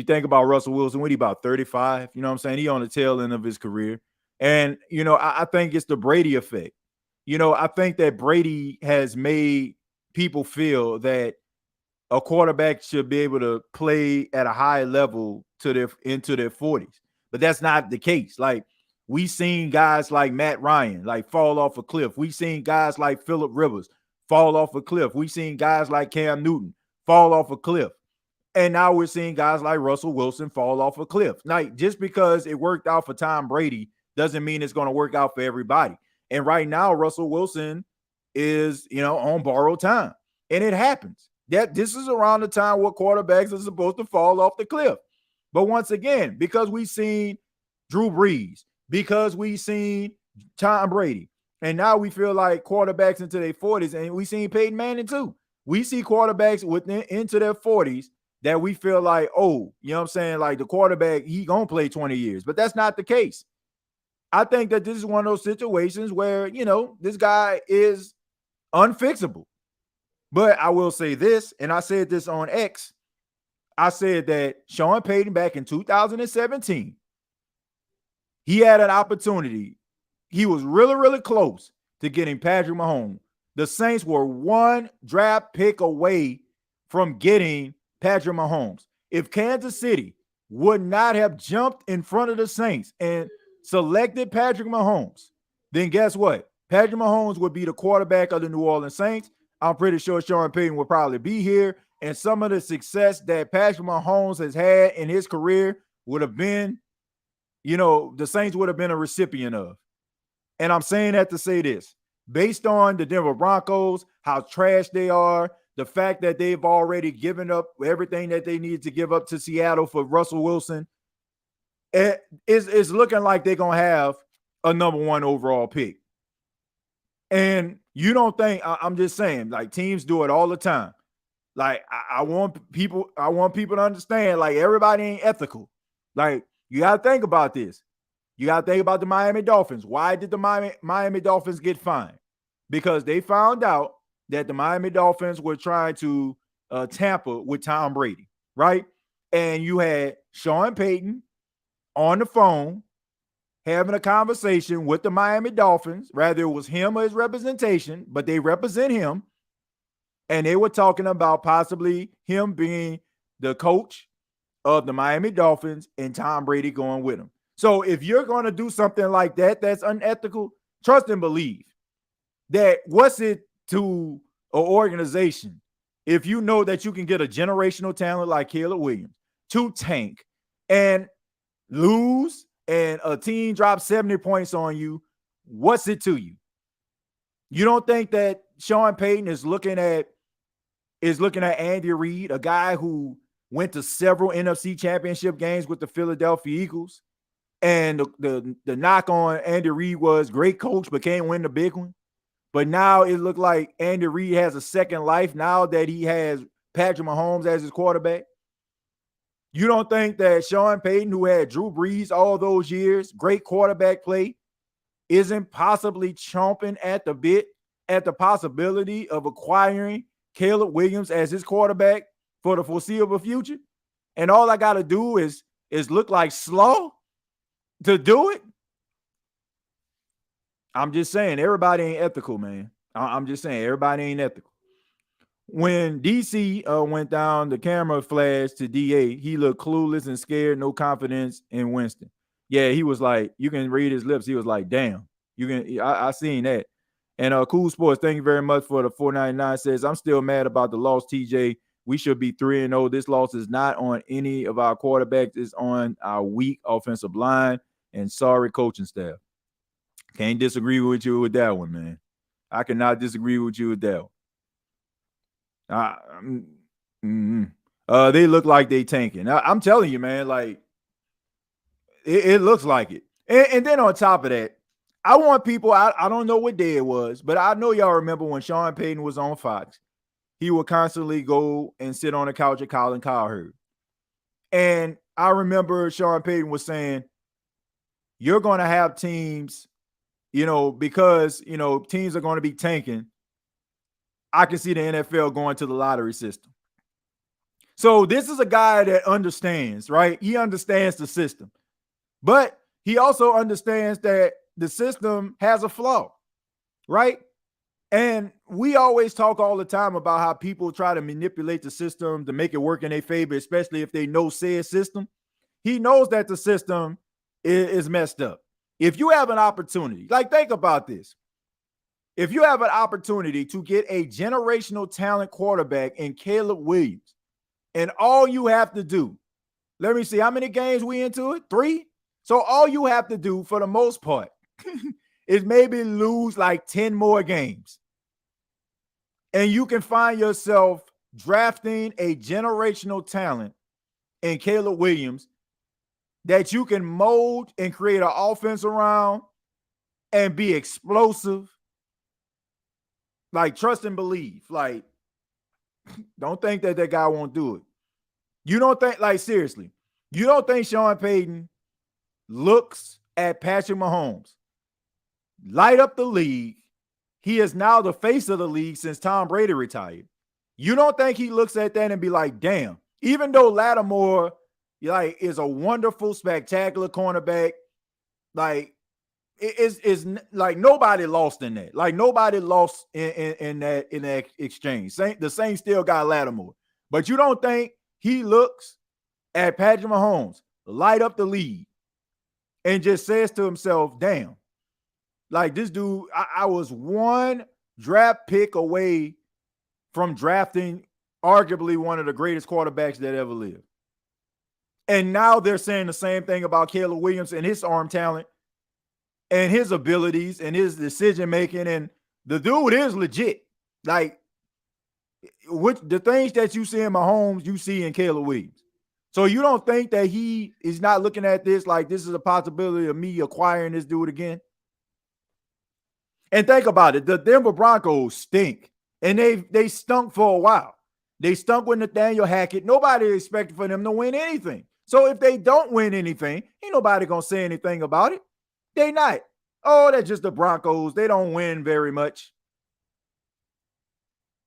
think about Russell Wilson, what he about 35? You know what I'm saying? He on the tail end of his career. And, I think it's the Brady effect. I think that Brady has made people feel that a quarterback should be able to play at a high level into their 40s. But that's not the case. Like, we seen guys like Matt Ryan, like, fall off a cliff. We seen guys like Phillip Rivers fall off a cliff. We seen guys like Cam Newton fall off a cliff. And now we're seeing guys like Russell Wilson fall off a cliff. Now, just because it worked out for Tom Brady doesn't mean it's going to work out for everybody. And right now, Russell Wilson is, on borrowed time. And it happens. That this is around the time where quarterbacks are supposed to fall off the cliff. But once again, because we've seen Drew Brees, because we've seen Tom Brady, and now we feel like quarterbacks into their 40s, and we've seen Peyton Manning too. We see quarterbacks into their 40s that we feel like, oh, you know what I'm saying? Like, the quarterback, he going to play 20 years. But that's not the case. I think that this is one of those situations where, this guy is unfixable. But I will say this, and I said this on X. I said that Sean Payton back in 2017, he had an opportunity. He was really, really close to getting Patrick Mahomes. The Saints were one draft pick away from getting Patrick Mahomes. If Kansas City would not have jumped in front of the Saints and selected Patrick Mahomes, then guess what? Patrick Mahomes would be the quarterback of the New Orleans Saints. I'm pretty sure Sean Payton would probably be here. And some of the success that Patrick Mahomes has had in his career would have been, the Saints would have been a recipient of. And I'm saying that to say this. Based on the Denver Broncos, how trash they are, The fact that they've already given up everything that they need to give up to Seattle for Russell Wilson, it's looking like they're going to have a number 1 overall pick. And you don't think, I'm just saying, like, teams do it all the time. Like, I want people to understand, like, everybody ain't ethical. Like, you got to think about this. You got to think about the Miami Dolphins. Why did the Miami Dolphins get fined? Because they found out that the Miami Dolphins were trying to tamper with Tom Brady, right? And you had Sean Payton on the phone having a conversation with the Miami Dolphins. Rather, it was him or his representation, but they represent him. And they were talking about possibly him being the coach of the Miami Dolphins and Tom Brady going with him. So if you're going to do something like that, that's unethical, trust and believe that what's it to an organization if you know that you can get a generational talent like Caleb Williams to tank and lose and a team drops 70 points on you, what's it to you? You don't think that Sean Payton is looking at Andy Reid, a guy who went to several NFC championship games with the Philadelphia Eagles, and the knock on Andy Reid was great coach but can't win the big one. But now it looked like Andy Reid has a second life now that he has Patrick Mahomes as his quarterback. You don't think that Sean Payton, who had Drew Brees all those years, great quarterback play, isn't possibly chomping at the bit at the possibility of acquiring Caleb Williams as his quarterback for the foreseeable future? And all I got to do is look like slow to do it? I'm just saying, everybody ain't ethical, man. I'm just saying, everybody ain't ethical. When DC went down, the camera flashed to DA. He looked clueless and scared, no confidence in Winston. Yeah, he was like, you can read his lips. He was like, damn, I seen that. And Cool Sports, thank you very much for the 499. Says, I'm still mad about the loss, TJ. We should be 3-0. This loss is not on any of our quarterbacks. It's on our weak offensive line and sorry coaching staff. Can't disagree with you with that one, man. I cannot disagree with you with that one. They look like they tanking. I'm telling you, man, like it looks like it. And then on top of that, I want people, I don't know what day it was, but I know y'all remember when Sean Payton was on Fox, he would constantly go and sit on the couch at Colin Cowherd. And I remember Sean Payton was saying, you're going to have teams, because, teams are going to be tanking. I can see the NFL going to the lottery system. So this is a guy that understands, right? He understands the system, but he also understands that the system has a flaw, right? And we always talk all the time about how people try to manipulate the system to make it work in their favor, especially if they know said system. He knows that the system is messed up. If you have an opportunity, like think about this. If you have an opportunity to get a generational talent quarterback in Caleb Williams, and all you have to do, let me see, how many games we into it? 3? So all you have to do for the most part is maybe lose like 10 more games. And you can find yourself drafting a generational talent in Caleb Williams that you can mold and create an offense around and be explosive. Like, trust and believe. Like, don't think that guy won't do it. You don't think, like, seriously, you don't think Sean Payton looks at Patrick Mahomes, light up the league. He is now the face of the league since Tom Brady retired. You don't think he looks at that and be like, damn, even though Lattimore, like, is a wonderful, spectacular cornerback, like, is like nobody lost in that. Like nobody lost in that exchange. The Saints still got Lattimore. But you don't think he looks at Patrick Mahomes, light up the lead, and just says to himself, damn, like this dude, I was one draft pick away from drafting arguably one of the greatest quarterbacks that ever lived. And now they're saying the same thing about Caleb Williams and his arm talent and his abilities and his decision making. And the dude is legit. Like, Which the things that you see in Mahomes, you see in Caleb Williams. So you don't think that he is not looking at this like this is a possibility of me acquiring this dude again? And think about it. The Denver Broncos stink. And they stunk for a while. They stunk with Nathaniel Hackett. Nobody expected for them to win anything. So if they don't win anything, ain't nobody going to say anything about it. They not. Oh, that's just the Broncos. They don't win very much.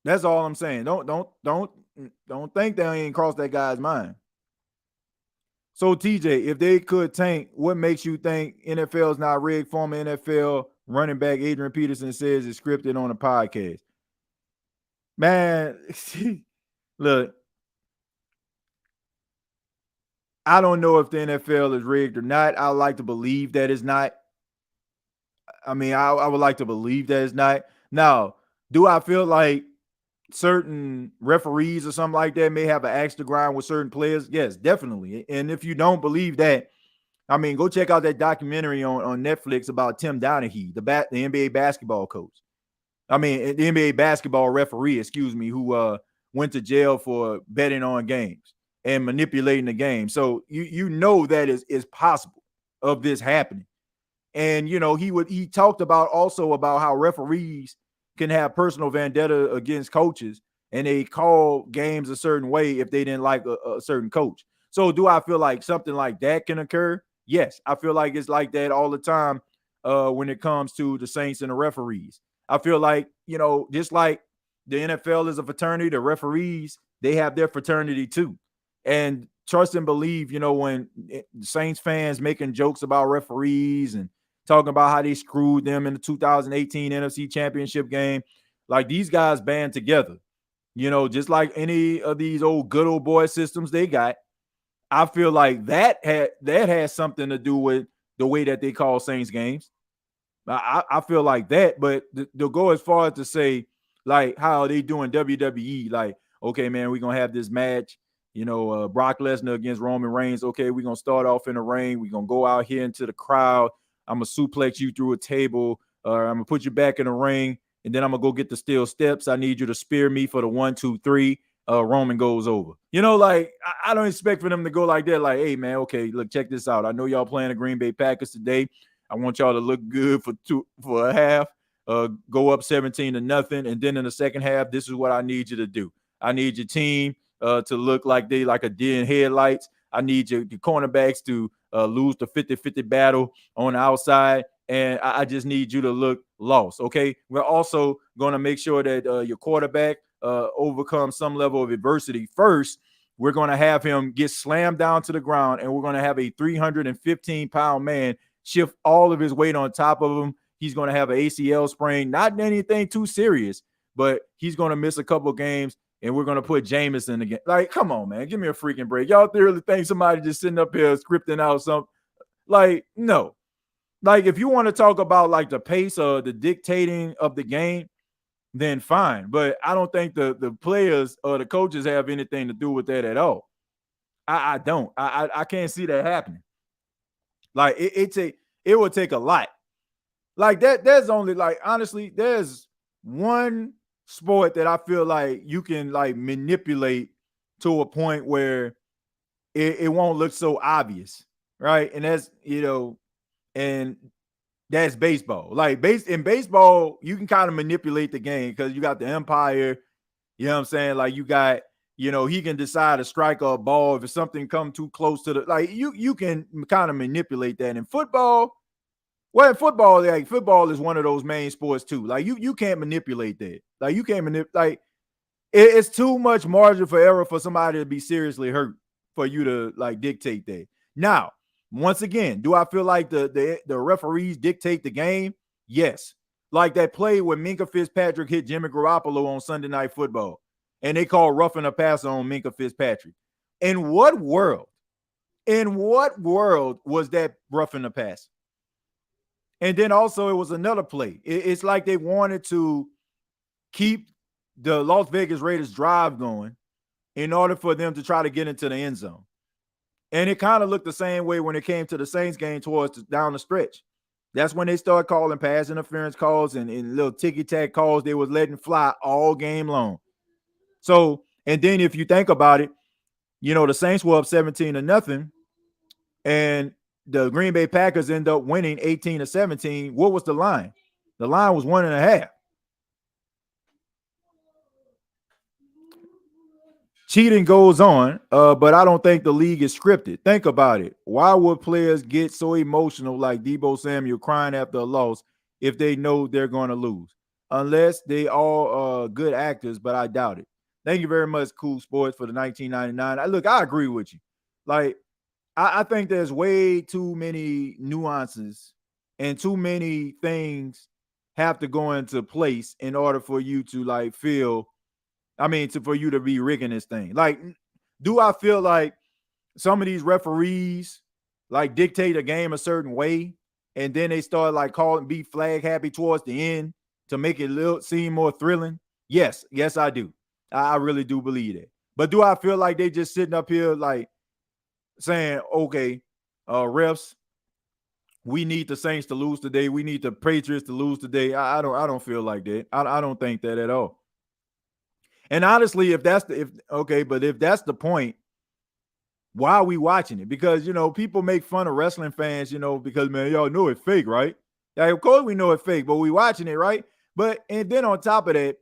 That's all I'm saying. Don't think they ain't crossed that guy's mind. So TJ, if they could tank, what makes you think NFL is not rigged? Former NFL running back Adrian Peterson says it's scripted on a podcast. Man, look, I don't know if the NFL is rigged or not. I like to believe that it's not. I mean, I would like to believe that it's not. Now, do I feel like certain referees or something like that may have an axe to grind with certain players? Yes, definitely. And if you don't believe that, I mean, go check out that documentary on Netflix about Tim Donaghy, the NBA basketball coach. I mean, the NBA basketball referee, who went to jail for betting on games and manipulating the game. So you know that is possible of this happening. And he talked about how referees can have personal vendetta against coaches, and they call games a certain way if they didn't like a certain coach. So do I feel like something like that can occur? Yes, I feel like it's like that all the time when it comes to the Saints and the referees. I feel like, just like the NFL is a fraternity, the referees, they have their fraternity too. And trust and believe, when Saints fans making jokes about referees and talking about how they screwed them in the 2018 NFC Championship game, like these guys band together, just like any of these good old boy systems they got. I feel like that has something to do with the way that they call Saints games. I feel like that, but they'll go as far as to say, like, how they doing WWE, like, okay, man, we're going to have this match, Brock Lesnar against Roman Reigns. Okay, we're going to start off in the ring. We're going to go out here into the crowd. I'm going to suplex you through a table. I'm going to put you back in the ring, and then I'm going to go get the steel steps. I need you to spear me for the 1, 2, 3. Roman goes over. Like, I don't expect for them to go like that. Like, hey, man, okay, look, check this out. I know y'all playing the Green Bay Packers today. I want y'all to look good for a half, go up 17-0. And then in the second half, this is what I need you to do. I need your team to look like they like a deer in headlights. I need your cornerbacks to lose the 50-50 battle on the outside. And I just need you to look lost, okay? We're also going to make sure that your quarterback overcomes some level of adversity first. We're going to have him get slammed down to the ground, and we're going to have a 315-pound man shift all of his weight on top of him. He's going to have an ACL sprain, not anything too serious, but he's going to miss a couple of games, and we're going to put Jameson again. Like, come on, man. Give me a freaking break. Y'all really think somebody just sitting up here scripting out something? Like, no. Like, if you want to talk about, like, the pace or the dictating of the game, then fine. But I don't think the players or the coaches have anything to do with that at all. I don't. I can't see that happening. Like, it would take a lot. Like, there's only, like, honestly, there's one sport that I feel like you can, like, manipulate to a point where it won't look so obvious, right? And that's, and that's baseball. Like, in baseball, you can kind of manipulate the game because you got the umpire, you know what I'm saying? Like, you got, he can decide to strike a ball if something come too close to the, like, you can kind of manipulate that. In football, like, football is one of those main sports too. Like, you can't manipulate that. Like, you can't like, it's too much margin for error for somebody to be seriously hurt for you to, like, dictate that. Now, once again, do I feel like the referees dictate the game? Yes. Like that play when Minkah Fitzpatrick hit Jimmy Garoppolo on Sunday Night Football, and they call roughing a passer on Minkah Fitzpatrick. In what world was that roughing the pass? And then also it was another play. It's like they wanted to keep the Las Vegas Raiders drive going in order for them to try to get into the end zone. And it kind of looked the same way when it came to the Saints game down the stretch. That's when they started calling pass interference calls and little ticky-tack calls they was letting fly all game long. So, and then if you think about it, the Saints were up 17-0, and the Green Bay Packers end up winning 18-17. What was the line? The line was 1.5. Cheating goes on, but I don't think the league is scripted. Think about it. Why would players get so emotional like Deebo Samuel crying after a loss if they know they're going to lose? Unless they all good actors, but I doubt it. Thank you very much, Cool Sports, for the 1999. Look, I agree with you. Like, I think there's way too many nuances and too many things have to go into place in order for you to feel, for you to be rigging this thing. Like, do I feel like some of these referees dictate a game a certain way and then they start calling be flag happy towards the end to make it seem more thrilling? Yes, I do. I really do believe that. But do I feel like they just sitting up here saying, okay, refs, we need the Saints to lose today. We need the Patriots to lose today. I don't feel like that. I don't think that at all. And honestly, if that's the point, why are we watching it? Because people make fun of wrestling fans, because man, y'all know it's fake, right? Like, of course we know it's fake, but we watching it, right? And then on top of that,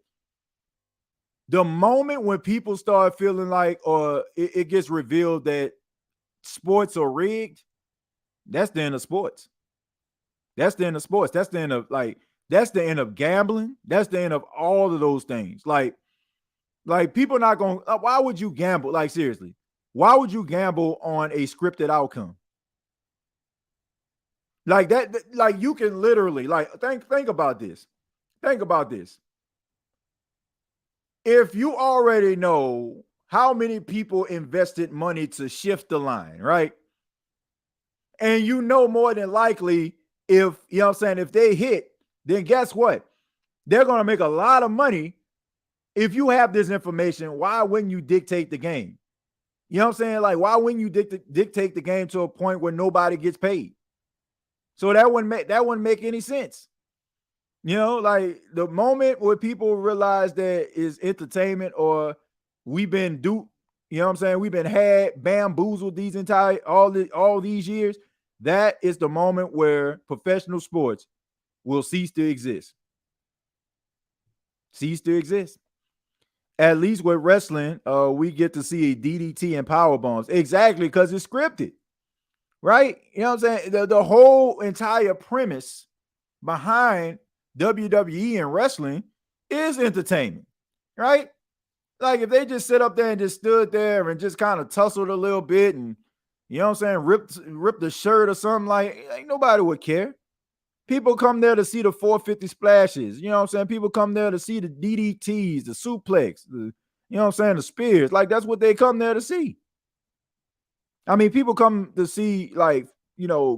the moment when people start feeling or it gets revealed that sports are rigged, that's the end of sports. That's the end of sports. That's the end of that's the end of gambling. That's the end of all of those things. Like people not going to, why would you gamble? Seriously, why would you gamble on a scripted outcome? That, you can literally, think about this. Think about this. If you already know how many people invested money to shift the line, right? And more than likely, if, if they hit, then guess what? They're going to make a lot of money. If you have this information, why wouldn't you dictate the game? You know what I'm saying? Why wouldn't you dictate the game to a point where nobody gets paid? So that wouldn't make any sense. The moment where people realize that is entertainment or we've been duped, we've been bamboozled all these years. That is the moment where professional sports will cease to exist. Cease to exist. At least with wrestling, we get to see a DDT and power bombs. Exactly, because it's scripted. Right? You know what I'm saying? The whole entire premise behind WWE and wrestling is entertainment. Right? If they just sit up there and just stood there and just kind of tussled a little bit and, ripped the shirt or something, ain't nobody would care. People come there to see the 450 splashes. You know what I'm saying? People come there to see the DDTs, the suplex, the spears. That's what they come there to see. People come to see,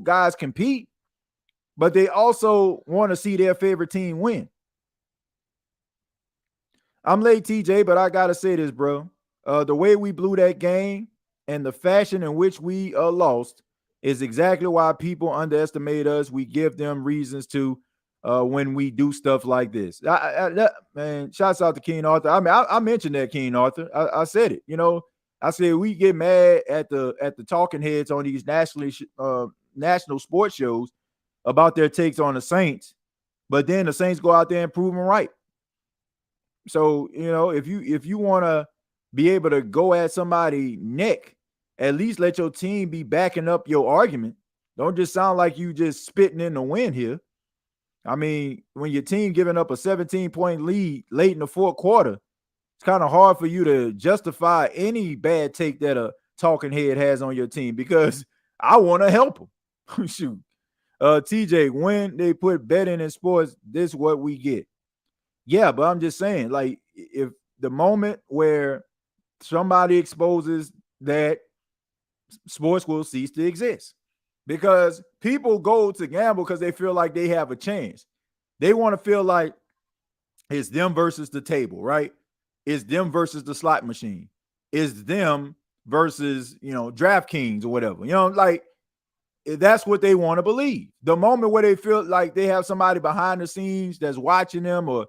guys compete, but they also want to see their favorite team win. I'm late, TJ, but I got to say this, bro. The way we blew that game and the fashion in which we lost is exactly why people underestimate us. We give them reasons to when we do stuff like this. Man, shouts out to King Arthur. I mentioned that, King Arthur. I said it. I said we get mad at the talking heads on these national sports shows about their takes on the Saints, but then the Saints go out there and prove them right. So if you want to be able to go at somebody's neck, at least let your team be backing up your argument. Don't just sound like you just spitting in the wind here. When your team giving up a 17-point lead late in the fourth quarter, it's kind of hard for you to justify any bad take that a talking head has on your team because I want to help them. Shoot. TJ, when they put betting in sports, this is what we get. Yeah, but I'm just saying, if the moment where somebody exposes that, sports will cease to exist because people go to gamble because they feel like they have a chance. They want to feel like it's them versus the table, right? It's them versus the slot machine. It's them versus, DraftKings or whatever. That's what they want to believe. The moment where they feel like they have somebody behind the scenes that's watching them or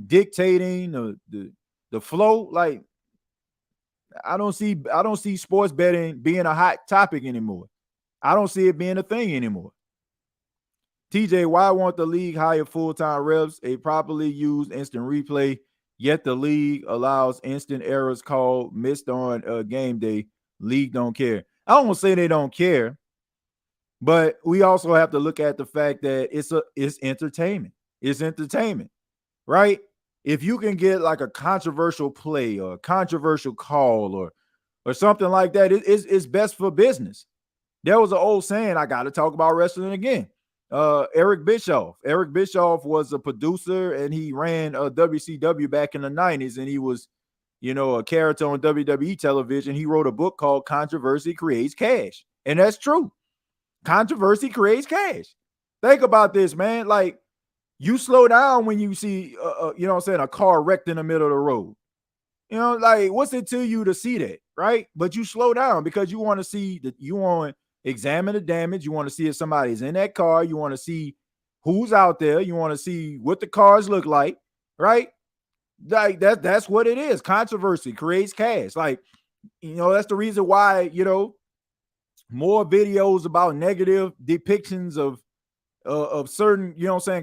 dictating the flow, I don't see sports betting being a hot topic anymore. I don't see it being a thing anymore. TJ, why won't the league hire full-time reps? A properly used instant replay, yet the league allows instant errors called missed on game day. League don't care. I don't say they don't care, but we also have to look at the fact that it's entertainment. It's entertainment, right? If you can get like a controversial play or a controversial call or something like that, it's best for business. There was an old saying, I got to talk about wrestling again. Eric Bischoff. Eric Bischoff was a producer and he ran WCW back in the 90s, and he was, a character on WWE television. He wrote a book called Controversy Creates Cash. And that's true. Controversy creates cash. Think about this, man. Like, you slow down when you see, a car wrecked in the middle of the road. Like, what's it to you to see that, right? But you slow down because you want to see that, you want to examine the damage. You want to see if somebody's in that car. You want to see who's out there. You want to see what the cars look like, right? Like that's what it is. Controversy creates cash. Like, that's the reason why, more videos about negative depictions of certain,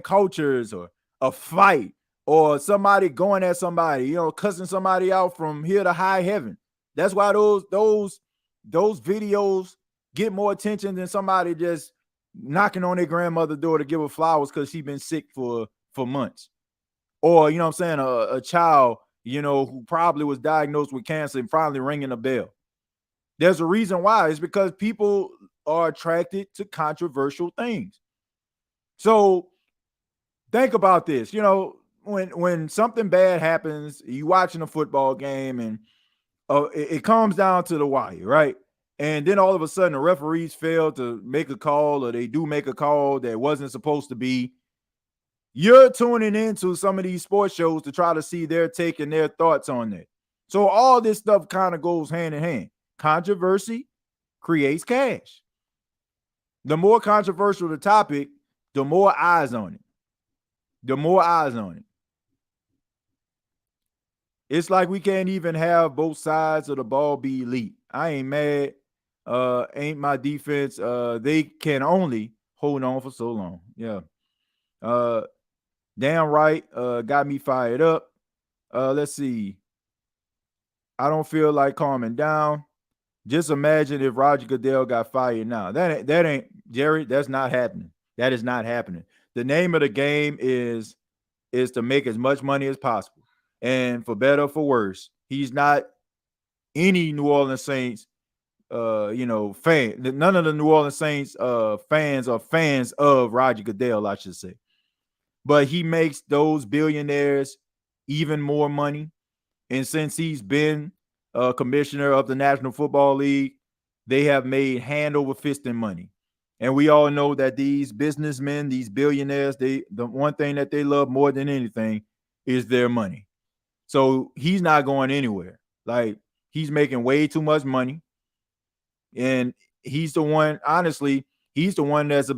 cultures or a fight or somebody going at somebody, cussing somebody out from here to high heaven. That's why those videos get more attention than somebody just knocking on their grandmother's door to give her flowers because she's been sick for months. Or, a child, who probably was diagnosed with cancer and finally ringing a bell. There's a reason why. It's because people are attracted to controversial things. So think about this. When something bad happens, you watching a football game and it comes down to the wire, right? And then all of a sudden the referees fail to make a call, or they do make a call that wasn't supposed to be. You're tuning into some of these sports shows to try to see their take and their thoughts on it. So all this stuff kind of goes hand in hand. Controversy creates cash. The more controversial the topic, the more eyes on it. The more eyes on it. It's like we can't even have both sides of the ball be elite. I ain't mad. Ain't my defense. They can only hold on for so long. Yeah. Damn right. Got me fired up. Let's see. I don't feel like calming down. Just imagine if Roger Goodell got fired now. That ain't Jerry. That's not happening. That is not happening. The name of the game is to make as much money as possible. And for better or for worse, he's not any New Orleans Saints, fan. None of the New Orleans Saints fans are fans of Roger Goodell, I should say. But he makes those billionaires even more money. And since he's been commissioner of the National Football League, they have made hand over fist in money. And we all know that these businessmen, these billionaires, the one thing that they love more than anything is their money. So he's not going anywhere. Like, he's making way too much money. And he's the one, honestly, he's the one that's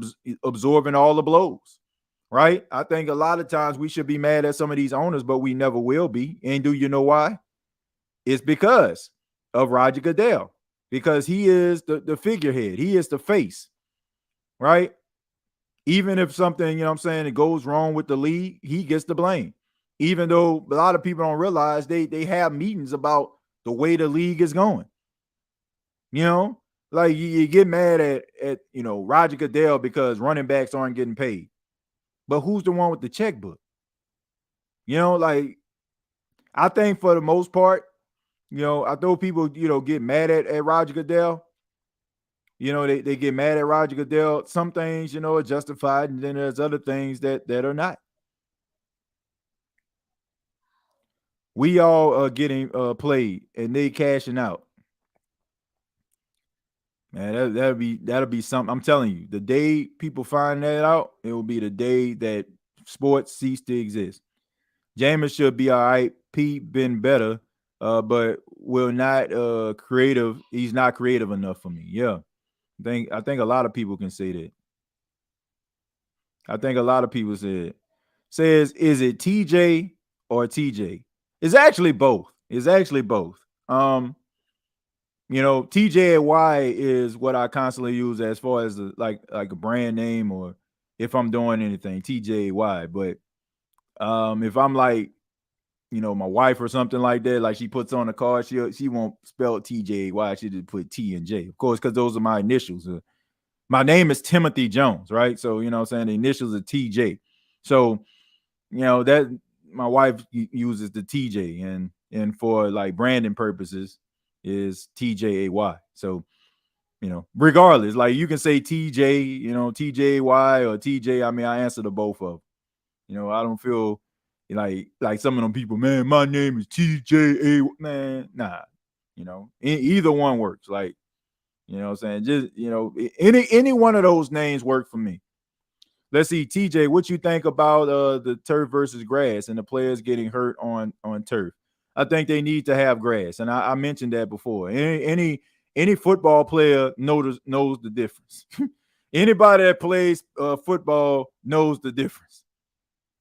absorbing all the blows, right? I think a lot of times we should be mad at some of these owners, but we never will be. And do you know why? It's because of Roger Goodell, because he is the figurehead. He is the face, right? Even if something, it goes wrong with the league, he gets the blame. Even though a lot of people don't realize they have meetings about the way the league is going. Like you get mad at Roger Goodell because running backs aren't getting paid. But who's the one with the checkbook? Like, I think for the most part, I know people, get mad at Roger Goodell. They get mad at Roger Goodell. Some things, are justified, and then there's other things that are not. We all are getting played, and they cashing out. Man, that'll be something. I'm telling you, the day people find that out, it will be the day that sports cease to exist. Jameis should be all right. Pete been better, but will not creative. He's not creative enough for me. Yeah, I think a lot of people can say that. I think a lot of people says, is it TJ or TJ? It's actually both. TJAY is what I constantly use as far as like a brand name, or if I'm doing anything, TJAY. But if I'm like, my wife or something like that, like she puts on a card, she won't spell TJAY. She just put T and J, of course, because those are my initials. My name is Timothy Jones, right? So what I'm saying, the initials are TJ. So that my wife uses the TJ, and for like branding purposes is TJAY. So regardless, like you can say TJ, TJY or TJ. I mean, I answer to both of them. I don't feel like some of them people, man, my name is TJA. Man, nah. Either one works. Like, what I'm saying? Just, any one of those names work for me. Let's see, TJ, what you think about the turf versus grass and the players getting hurt on turf? I think they need to have grass, and I mentioned that before. Any football player knows the difference. Anybody that plays football knows the difference,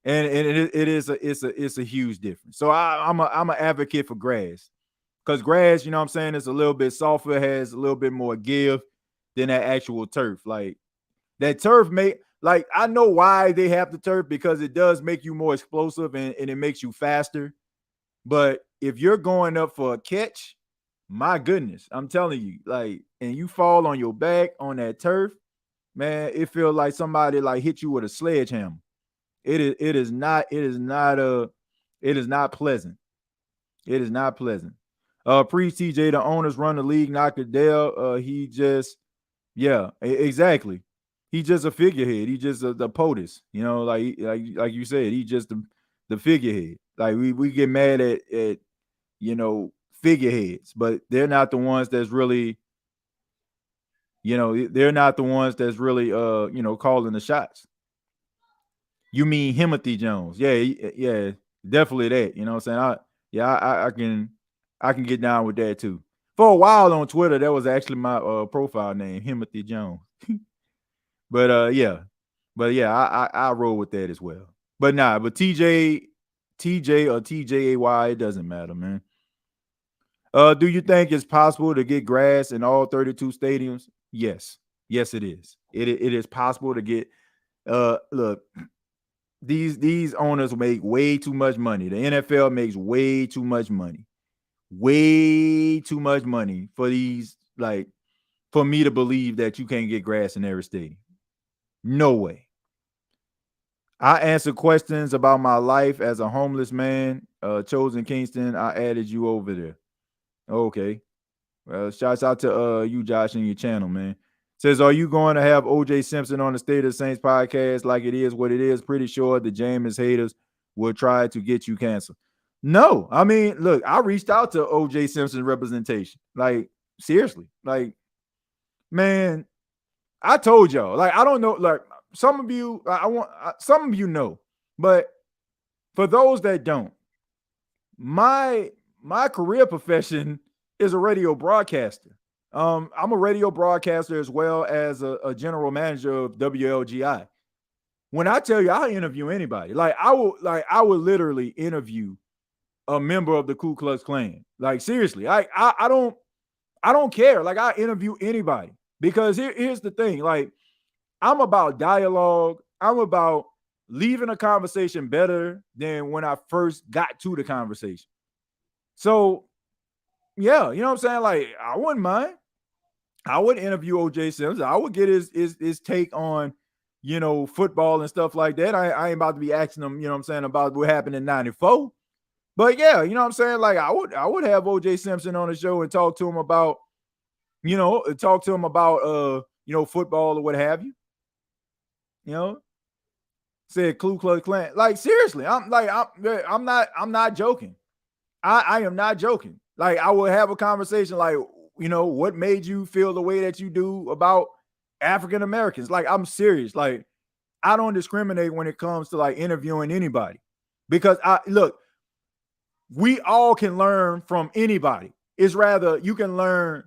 and it's a huge difference. So I'm an advocate for grass, because grass, what I'm saying, is a little bit softer, has a little bit more give than that actual turf. Like that turf like, I know why they have the turf, because it does make you more explosive and it makes you faster. But if you're going up for a catch, my goodness, I'm telling you, like, and you fall on your back on that turf, man, it feels like somebody like hit you with a sledgehammer. It is not pleasant. It is not pleasant. Priest TJ, the owners run the league, not Goodell. He just, exactly. He's just a figurehead. He's just the POTUS, like you said, he's just the figurehead. Like we get mad at figureheads, but they're not the ones that's really, calling the shots. You mean Timothy Jones? Yeah, definitely that. You know what I'm saying? I can get down with that too. For a while on Twitter, that was actually my profile name, Timothy Jones. But I roll with that as well. But TJ or TJAY, it doesn't matter, man. Do you think it's possible to get grass in all 32 stadiums? Yes, it is. It is possible to get. Look, these owners make way too much money. The NFL makes way too much money for these, like, for me to believe that you can't get grass in every stadium. No way. I answer questions about my life as a homeless man. Chosen Kingston, I added you over there. Okay. Well, shouts out to you, Josh, and your channel, man. Says, are you going to have OJ Simpson on the State of the Saints podcast like it is what it is? Pretty sure the Jameis haters will try to get you canceled. No, I mean, look, I reached out to OJ Simpson representation. Like, seriously. Like, man, I told y'all, like, I don't know, like, some of you know, but for those that don't, my career profession is a radio broadcaster. I'm a radio broadcaster as well as a general manager of WLGI. When I tell you, I'll interview anybody. Like, I will literally interview a member of the Ku Klux Klan. Like, seriously, I don't care. Like, I interview anybody, because here's the thing. Like, I'm about dialogue. I'm about leaving a conversation better than when I first got to the conversation. So, yeah, you know what I'm saying? Like, I wouldn't mind. I would interview OJ Simpson. I would get his take on, football and stuff like that. I ain't about to be asking him, about what happened in 94. But yeah, you know what I'm saying? Like, I would have OJ Simpson on the show and talk to him about, football or what have you. Said Ku Klux Klan. Like, seriously, I'm not joking. I am not joking. Like, I would have a conversation like, what made you feel the way that you do about African Americans? Like, I'm serious. Like, I don't discriminate when it comes to like interviewing anybody, because we all can learn from anybody. It's rather you can learn,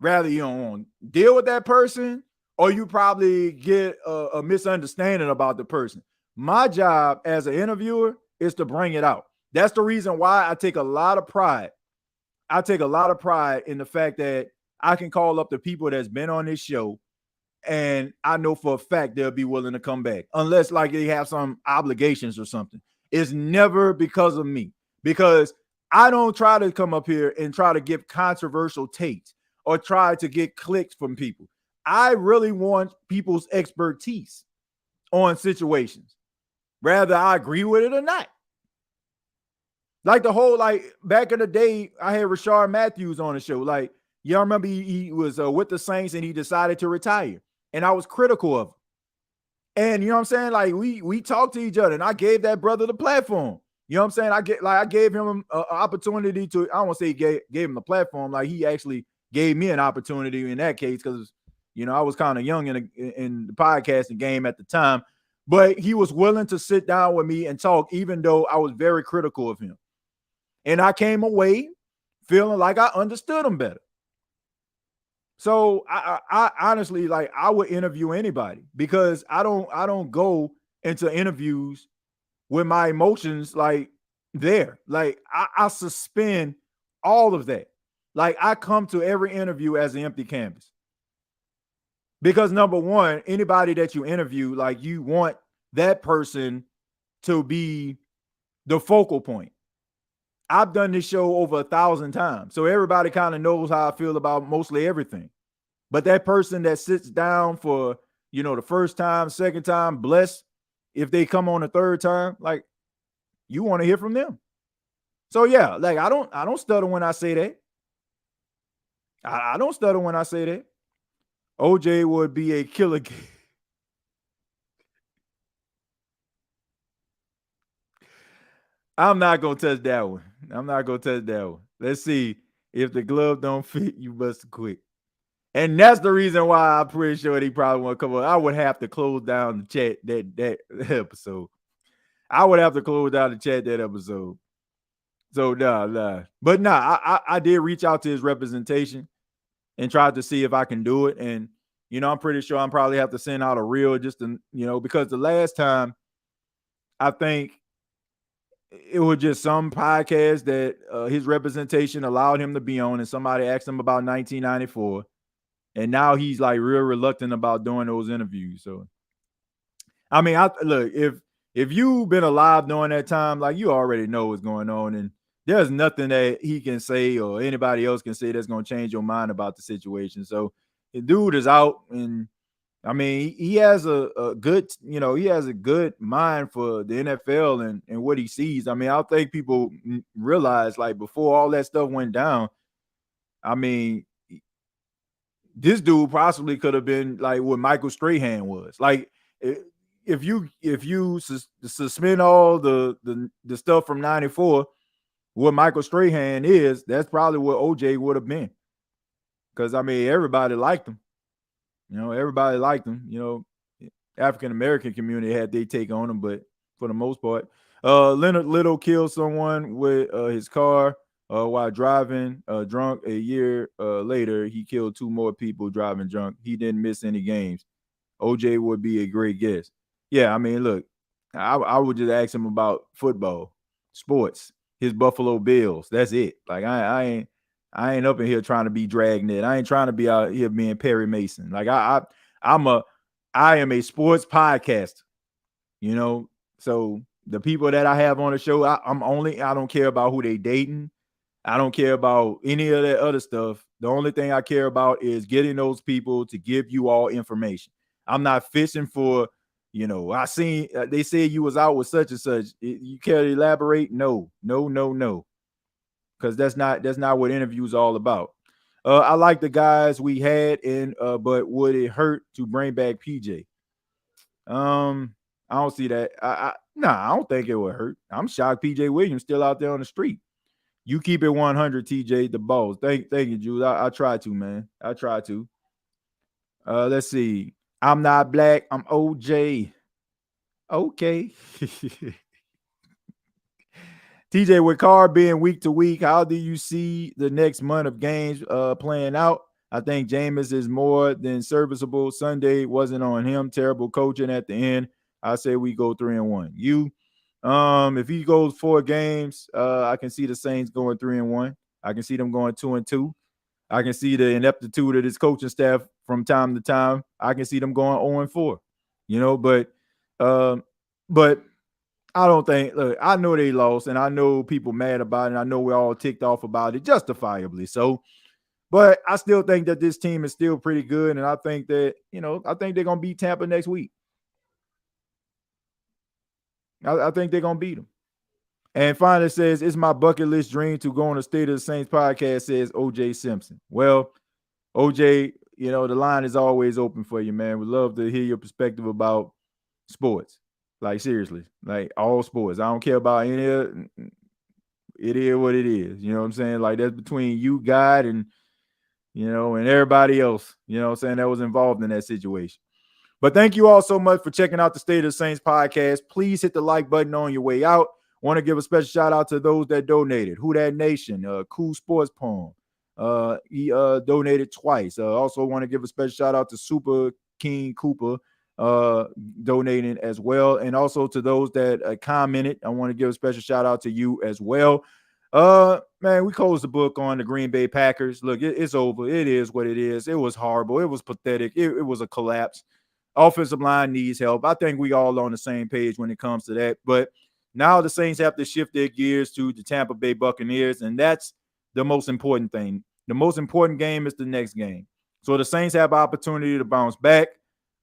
rather you don't want to deal with that person, or you probably get a misunderstanding about the person. My job as an interviewer is to bring it out. That's the reason why I take a lot of pride. I take a lot of pride in the fact that I can call up the people that's been on this show, and I know for a fact they'll be willing to come back, unless like they have some obligations or something. It's never because of me, because I don't try to come up here and try to give controversial takes or try to get clicks from people. I really want people's expertise on situations, whether I agree with it or not. Like the whole, like back in the day, I had Rashard Matthews on the show. Like, y'all remember he was with the Saints and he decided to retire. And I was critical of him. And you know what I'm saying? Like we talked to each other, and I gave that brother the platform. You know what I'm saying? I gave him an opportunity to, I don't want to say gave him the platform. Like he actually gave me an opportunity in that case, because you know I was kind of young in the podcasting game at the time. But he was willing to sit down with me and talk, even though I was very critical of him. And I came away feeling like I understood him better. So I honestly, like, I would interview anybody, because I don't go into interviews with my emotions like there. Like I suspend all of that. Like I come to every interview as an empty canvas. Because number one, anybody that you interview, like you want that person to be the focal point. I've done this show over 1,000 times, so everybody kind of knows how I feel about mostly everything. But that person that sits down for, you know, the first time, second time, bless if they come on the third time, like you want to hear from them. So yeah, like I don't stutter when I say that. I don't stutter when I say that. OJ would be a killer. I'm not gonna touch that one. Let's see. If the glove don't fit, you must quit. And that's the reason why I'm pretty sure he probably won't come on. I would have to close down the chat that episode. I would have to close down the chat that episode. So nah. But nah, I did reach out to his representation and tried to see if I can do it. And you know, I'm pretty sure I'm probably have to send out a reel just to, you know, because the last time I think it was just some podcast that his representation allowed him to be on, and somebody asked him about 1994, and now he's like real reluctant about doing those interviews. So, I mean, look, if you've been alive during that time, like you already know what's going on, and there's nothing that he can say or anybody else can say that's going to change your mind about the situation. So, the dude is out, and I mean, he has a good, you know, he has a good mind for the NFL and what he sees. I mean, I don't think people realize, like, before all that stuff went down, I mean, this dude possibly could have been like what Michael Strahan was. Like, if you suspend all the stuff from '94, what Michael Strahan is, that's probably what OJ would have been. Because I mean, everybody liked him. You know, everybody liked him. You know, African-American community had their take on him, but for the most part, Leonard Little killed someone with his car while driving drunk. A year later, he killed 2 more people driving drunk. He didn't miss any games. OJ would be a great guest. Yeah, I mean, look, I would just ask him about football, sports, his Buffalo Bills. That's it. Like I ain't up in here trying to be Dragnet. I ain't trying to be out here being Perry Mason. Like I am a sports podcaster, you know. So the people that I have on the show, I don't care about who they dating. I don't care about any of that other stuff. The only thing I care about is getting those people to give you all information. I'm not fishing for, you know, I seen they said you was out with such and such. You care to elaborate? No. Because that's not what interviews all about. I like the guys we had in, but would it hurt to bring back PJ? I don't see that. I don't think it would hurt. I'm shocked PJ Williams still out there on the street. You keep it 100, TJ, the balls. Thank you, Jules. I try to, man. I try to. Let's see. I'm not black. I'm OJ. Okay. TJ, with Carr being week to week, how do you see the next month of games playing out? I think Jameis is more than serviceable. Sunday wasn't on him. Terrible coaching at the end. I say we go 3-1. If he goes 4 games, I can see the Saints going 3-1. I can see them going 2-2. I can see the ineptitude of this coaching staff from time to time. I can see them going 0-4, but I don't think, look, I know they lost and I know people mad about it. And I know we're all ticked off about it, justifiably so. But I still think that this team is still pretty good. And I think that, I think they're going to beat Tampa next week. I think they're going to beat them. And finally says, it's my bucket list dream to go on the State of the Saints podcast, says OJ Simpson. Well, OJ, the line is always open for you, man. We'd love to hear your perspective about sports. Like, seriously, like all sports. I don't care about any of it. It is what it is. You know what I'm saying? Like, that's between you, God, and, and everybody else, that was involved in that situation. But thank you all so much for checking out the State of the Saints podcast. Please hit the like button on your way out. Want to give a special shout out to those that donated. Who That Nation, Cool Sports Poem. He donated twice. Also want to give a special shout out to Super King Cooper, donating as well, and also to those that commented. I want to give a special shout out to you as well. Man, we closed the book on the Green Bay Packers. Look, it's over. It is what it is. It was horrible. It was pathetic. It was a collapse. Offensive line needs help. I think we all on the same page when it comes to that. But now the Saints have to shift their gears to the Tampa Bay Buccaneers, and that's the most important thing. The most important game is the next game. So the Saints have opportunity to bounce back.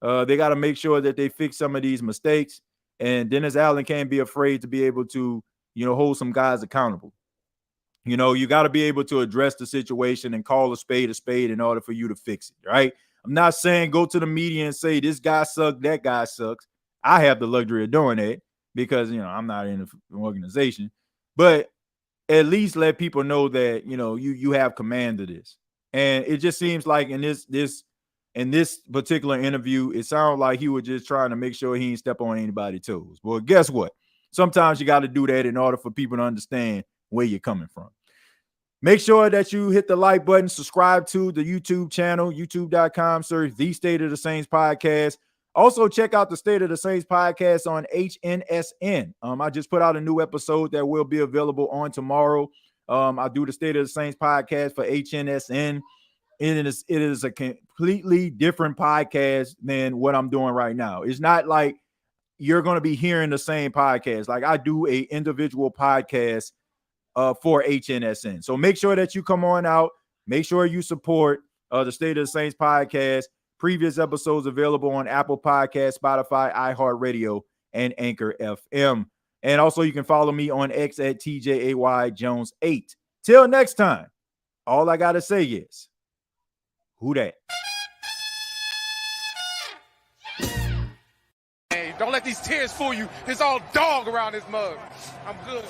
They got to make sure that they fix some of these mistakes. And Dennis Allen can't be afraid to be able to, hold some guys accountable. You got to be able to address the situation and call a spade in order for you to fix it, right? I'm not saying go to the media and say this guy sucks, that guy sucks. I have the luxury of doing that because, I'm not in an organization. But at least let people know that, you have command of this. And it just seems like in this particular interview, it sounded like he was just trying to make sure he didn't step on anybody's toes. Well, guess what? Sometimes you got to do that in order for people to understand where you're coming from. Make sure that you hit the like button, subscribe to the YouTube channel, youtube.com, search The State of the Saints Podcast. Also, check out the State of the Saints Podcast on HNSN. I just put out a new episode that will be available on tomorrow. I do the State of the Saints Podcast for HNSN. It is a completely different podcast than what I'm doing right now. It's not like you're going to be hearing the same podcast. Like, I do a individual podcast for HNSN. So make sure that you come on out. Make sure you support the State of the Saints Podcast. Previous episodes available on Apple Podcasts, Spotify, iHeartRadio, and Anchor FM. And also you can follow me on X at TJAYJones8. Till next time, all I got to say is, who dat? Hey, don't let these tears fool you. It's all dog around this mug. I'm good.